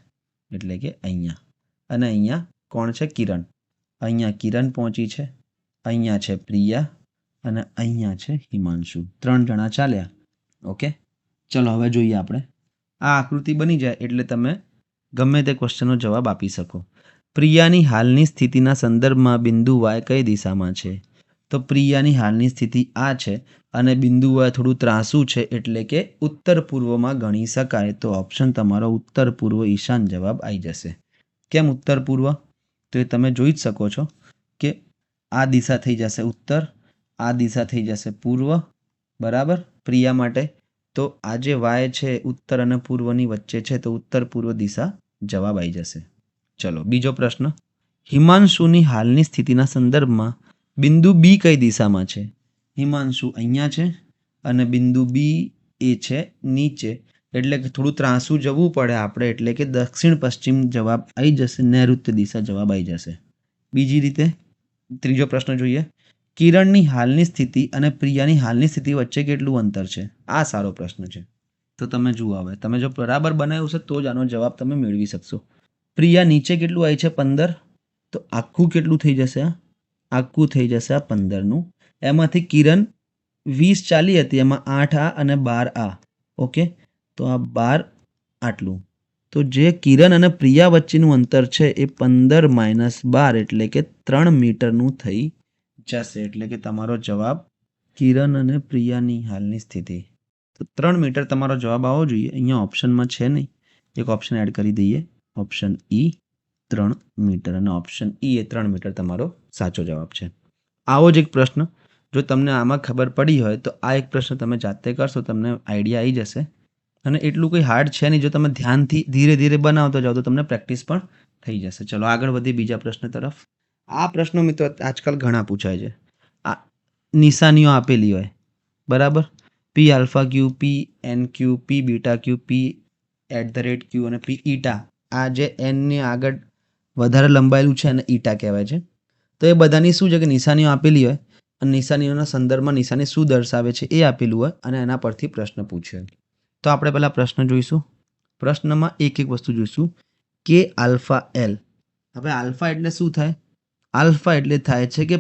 એટલે કે અહીંયા. અને અહીંયા કોણ છે? કિરણ. અહીંયા કિરણ પહોંચી છે, અહીંયા છે પ્રિયા અને અહીંયા છે હિમાંશુ. 3 જણા ચાલ્યા. ઓકે, ચલો હવે જોઈએ આપણે. આ આકૃતિ બની જાય એટલે તમે ગમે તે ક્વેશ્ચનનો જવાબ આપી શકો. પ્રિયાની હાલની સ્થિતિના સંદર્ભમાં બિંદુ વાય કઈ દિશામાં છે? તો પ્રિયાની હાલની સ્થિતિ આ છે અને બિંદુ વાય થોડું ત્રાસું છે, એટલે કે ઉત્તર પૂર્વમાં ગણી શકાય. તો ઓપ્શન તમારો ઉત્તર પૂર્વ ઈશાન જવાબ આવી જશે. કેમ ઉત્તર પૂર્વ? તો એ તમે જોઈ જ શકો છો કે આ દિશા થઈ જશે ઉત્તર, આ દિશા થઈ જશે પૂર્વ, બરાબર. પ્રિયા માટે તો આ જે વાય છે ઉત્તર અને પૂર્વની વચ્ચે છે, તો ઉત્તર પૂર્વ દિશા જવાબ આવી જશે. ચલો બીજો પ્રશ્ન. હિમાંશુની હાલની સ્થિતિના સંદર્ભમાં બિંદુ બી કઈ દિશામાં છે? હિમાંશુ અહીંયા છે અને બિંદુ બી એ છે નીચે, એટલે કે થોડું ત્રાંસું જવું પડે આપણે, એટલે કે દક્ષિણ પશ્ચિમ જવાબ આવી જશે, નૈઋત્ય દિશા જવાબ આવી જશે. બીજી રીતે ત્રીજો પ્રશ્ન જોઈએ. કિરણની હાલની સ્થિતિ અને પ્રિયાની હાલની સ્થિતિ વચ્ચે કેટલું અંતર છે? આ સારો પ્રશ્ન છે. તો તમે જુઓ, હવે તમે જો બરાબર બનાવ્યું છે તો જ આનો જવાબ તમે મેળવી શકશો. પ્રિયા નીચે કેટલું આવી છે? 15. તો આખું કેટલું થઈ જશે? આખું થઈ જશે આ 15નું. એમાંથી કિરણ 20 ચાલી હતી, એમાં 8 આ અને 12 આ. ઓકે, તો આ 12 આટલું. તો જે કિરણ અને પ્રિયા વચ્ચેનું અંતર છે એ 15 - 12 એટલે કે 3 મીટરનું થઈ જશે. એટલે કે તમારો જવાબ કિરણ અને પ્રિયાની હાલની સ્થિતિ. તો 3 મીટર તમારો જવાબ આવવો જોઈએ. અહીંયા ઓપ્શનમાં છે નહીં, એક ઓપ્શન એડ કરી દઈએ, ઓપ્શન ઈ 3 મીટર, અને ઓપ્શન ઈ એ 3 મીટર તમારો સાચો જવાબ છે. આવો જ એક પ્રશ્ન જો તમને આમાં ખબર પડી હોય તો આ એક પ્રશ્ન તમે જાતે કરશો, તમને આઈડિયા આવી જશે. અને એટલું કંઈ હાર્ડ છે નહીં, જો તમે ધ્યાનથી ધીરે ધીરે બનાવતો જાઓ તો તમને પ્રેક્ટિસ પણ થઈ જશે. ચલો આગળ વધી બીજા પ્રશ્ન તરફ. આ પ્રશ્નો મિત્રો આજકાલ ઘણા પૂછાય છે. આ નિશાનીઓ આપેલી હોય, બરાબર, પી આલ્ફા ક્યુ, પી એન ક્યુ, પી બીટા ક્યુ, પી @ ક્યુ અને પી ઈટા. આ જે એનની આગળ વધારે લંબાયેલું છે અને ઈટા કહેવાય છે. તો એ બધાની શું છે કે નિશાનીઓ આપેલી હોય અને નિશાનીઓના સંદર્ભમાં નિશાની શું દર્શાવે છે એ આપેલું હોય અને એના પરથી પ્રશ્ન પૂછ્યો. તો આપણે પહેલાં પ્રશ્ન જોઈશું. પ્રશ્નમાં એક એક વસ્તુ જોઈશું. કે આલ્ફા એલ. હવે આલ્ફા એટલે શું થાય? આલ્ફા એટલે થાય છે કે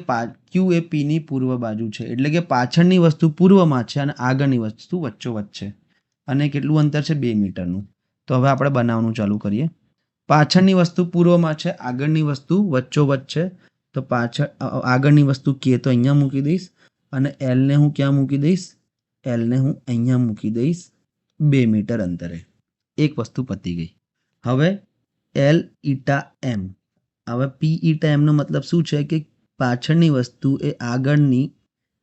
ક્યુ એ પીની પૂર્વ બાજુ છે, એટલે કે પાછળની વસ્તુ પૂર્વમાં છે અને આગળની વસ્તુ વચ્ચોવચ્ચ છે. અને કેટલું અંતર છે? 2 મીટરનું. તો હવે આપણે બનાવવાનું ચાલુ કરીએ. પાછળની વસ્તુ પૂર્વમાં છે, આગળની વસ્તુ વચ્ચોવચ્ચ છે. તો આગળની વસ્તુ કે તો અહીંયા મૂકી દઈશ અને એલને હું ક્યાં મૂકી દઈશ? એલને હું અહીંયા મૂકી દઈશ 2 મીટર અંતરે. એક વસ્તુ પતી ગઈ. હવે એલ ઈટા એમ. હવે પી ઈટા એમનો મતલબ શું છે કે પાછળની વસ્તુ એ આગળની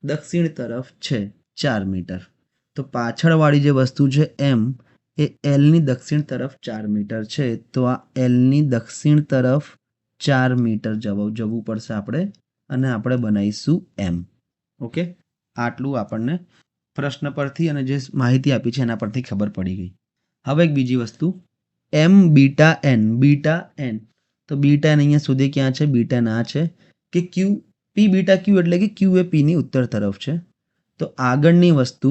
દક્ષિણ તરફ છે 4 મીટર. તો પાછળવાળી જે વસ્તુ છે એમ એ એલની દક્ષિણ તરફ 4 મીટર છે. તો આ એલની દક્ષિણ તરફ 4 મીટર જવું પડશે આપણે, અને આપણે બનાવીશું એમ. ઓકે, આટલું આપણને પ્રશ્ન પરથી અને જે માહિતી આપી છે એના પરથી ખબર પડી ગઈ. હવે એક બીજી વસ્તુ, એમ બીટા એન. બીટા એન, તો બીટા એન અહીંયા સુધી ક્યાં છે? બીટા એન આ છે કે ક્યુ, પી બીટા ક્યુ એટલે કે ક્યુ એ પીની ઉત્તર તરફ છે. તો આગળની વસ્તુ,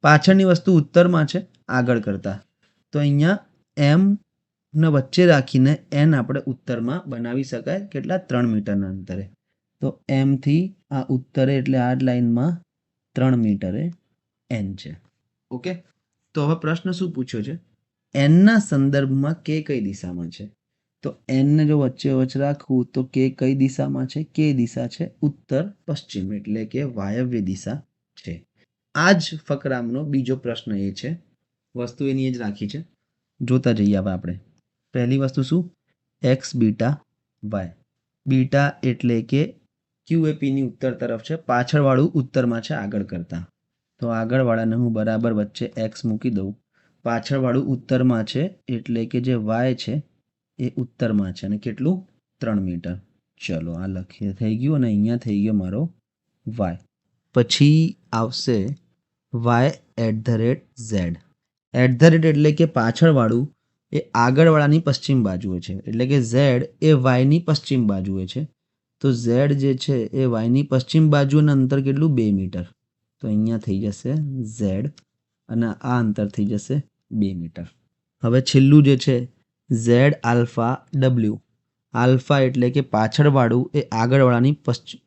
પાછળની વસ્તુ ઉત્તરમાં છે આગળ કરતાં. તો અહીંયા એમ ને વચ્ચે રાખીને એન આપણે ઉત્તરમાં બનાવી શકાય. કેટલા? 3 મીટરના અંતરે. તો એમથી આ ઉત્તરે એટલે આ લાઈનમાં 3 મીટરે એન છે. ઓકે, તો હવે પ્રશ્ન શું પૂછ્યો છે? એનના સંદર્ભમાં કે કઈ દિશામાં છે? તો એનને જો વચ્ચે રાખવું તો કે કઈ દિશામાં છે? કે દિશા છે ઉત્તર પશ્ચિમ, એટલે કે વાયવ્ય દિશા છે. આ જ ફકરામનો બીજો પ્રશ્ન એ છે, વસ્તુ એની જ રાખી છે. જોતા જઈએ હવે આપણે. પહેલી વસ્તુ શું? X beta Y. બીટા એટલે કે ક્યુ એ પીની ઉત્તર તરફ છે, પાછળવાળું ઉત્તરમાં છે આગળ કરતાં. તો આગળવાળાને હું બરાબર વચ્ચે એક્સ મૂકી દઉં. પાછળવાળું ઉત્તરમાં છે એટલે કે જે વાય છે એ ઉત્તરમાં છે, અને કેટલું? 3 મીટર. ચલો આ લખીએ, થઈ ગયું, અને અહીંયા થઈ ગયો મારો વાય. પછી આવશે વાય @z. એટલે કે પાછળવાળું એ આગળવાળાની પશ્ચિમ બાજુએ છે, એટલે કે ઝેડ એ વાયની પશ્ચિમ બાજુએ છે. તો ઝેડ જે છે એ વાયની પશ્ચિમ બાજુનું અંતર કેટલું? 2 મીટર. તો અહીંયા થઈ જશે ઝેડ અને આ અંતર થઈ જશે 2 મીટર. હવે છેલ્લું જે છે ઝેડ આલ્ફા ડબલ્યુ. આલ્ફા એટલે કે પાછળવાળું એ આગળવાળાની પશ્ચિમ,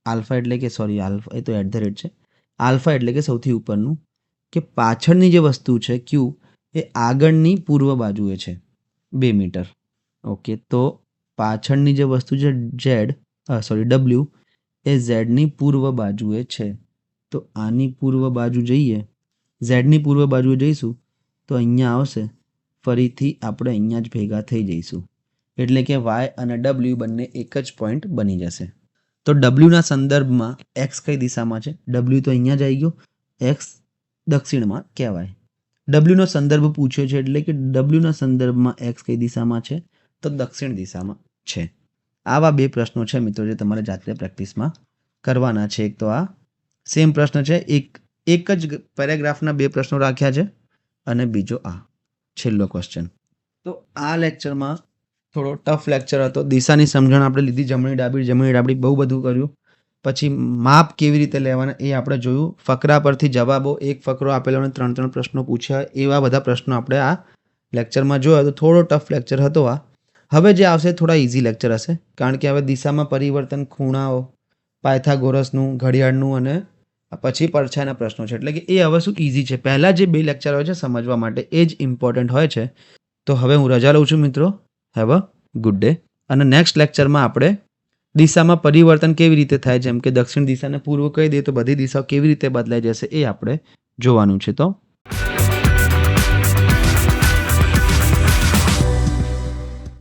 આલ્ફા એટલે કે આલ્ફા એ તો @ છે. આલ્ફા એટલે કે સૌથી ઉપરનું, કે પાછળની જે વસ્તુ છે ક્યુ એ આગળની પૂર્વ બાજુએ છે 2 મીટર. ઓકે, તો પાછળની જે વસ્તુ છે ડબલ્યુ એ ઝેડની પૂર્વ બાજુએ છે. તો આની પૂર્વ બાજુ જઈએ, ઝેડની પૂર્વ બાજુએ જઈશું તો અહીંયા આવશે. ફરીથી આપણે અહીંયા જ ભેગા થઈ જઈશું, એટલે કે વાય અને ડબલ્યુ બંને એક જ પોઈન્ટ બની જશે. તો ડબલ્યુના સંદર્ભમાં એક્સ કઈ દિશામાં છે? ડબલ્યુ તો અહીંયા જ આવી ગયો, એક્સ દક્ષિણમાં કહેવાય. ડબલ્યુનો સંદર્ભ પૂછ્યો છે એટલે કે ડબલ્યુના સંદર્ભમાં એક્સ કઈ દિશામાં છે? તો દક્ષિણ દિશામાં છે. આવા 2 પ્રશ્નો છે મિત્રો જે તમારે જાતે પ્રેક્ટિસમાં કરવાના છે. એક તો આ સેમ પ્રશ્ન છે, એક જ પેરેગ્રાફના 2 પ્રશ્નો રાખ્યા છે, અને બીજો આ છેલ્લો ક્વેશ્ચન. તો આ લેક્ચરમાં થોડો ટફ લેક્ચર હતો. દિશાની સમજણ આપણે લીધી, જમણી ડાબી બહુ બધું કર્યું. પછી માપ કેવી રીતે લેવાના એ આપણે જોયું. ફકરા પરથી જવાબો, એક ફકરો આપેલો અને 3 પ્રશ્નો પૂછ્યા, એવા બધા પ્રશ્નો આપણે આ લેક્ચરમાં જોયા. તો થોડો ટફ લેક્ચર હતો આ. હવે જે આવશે થોડા ઇઝી લેક્ચર હશે, કારણ કે હવે દિશામાં પરિવર્તન, ખૂણાઓ, પાયથાગોરસનું, ઘડિયાળનું અને પછી પડછાયાના પ્રશ્નો છે. એટલે કે એ હવે શું ઇઝી છે. પહેલાં જે 2 લેક્ચર હોય છે સમજવા માટે એ જ ઇમ્પોર્ટન્ટ હોય છે. તો હવે હું રજા લઉં છું મિત્રો. Have a good day. અને નેક્સ્ટ લેક્ચરમાં આપણે દિશામાં પરિવર્તન કેવી રીતે થાય, જેમ કે દક્ષિણ દિશાને પૂર્વ કહી દઈએ તો બધી દિશાઓ કેવી રીતે બદલાઈ જશે એ આપણે જોવાનું છે. તો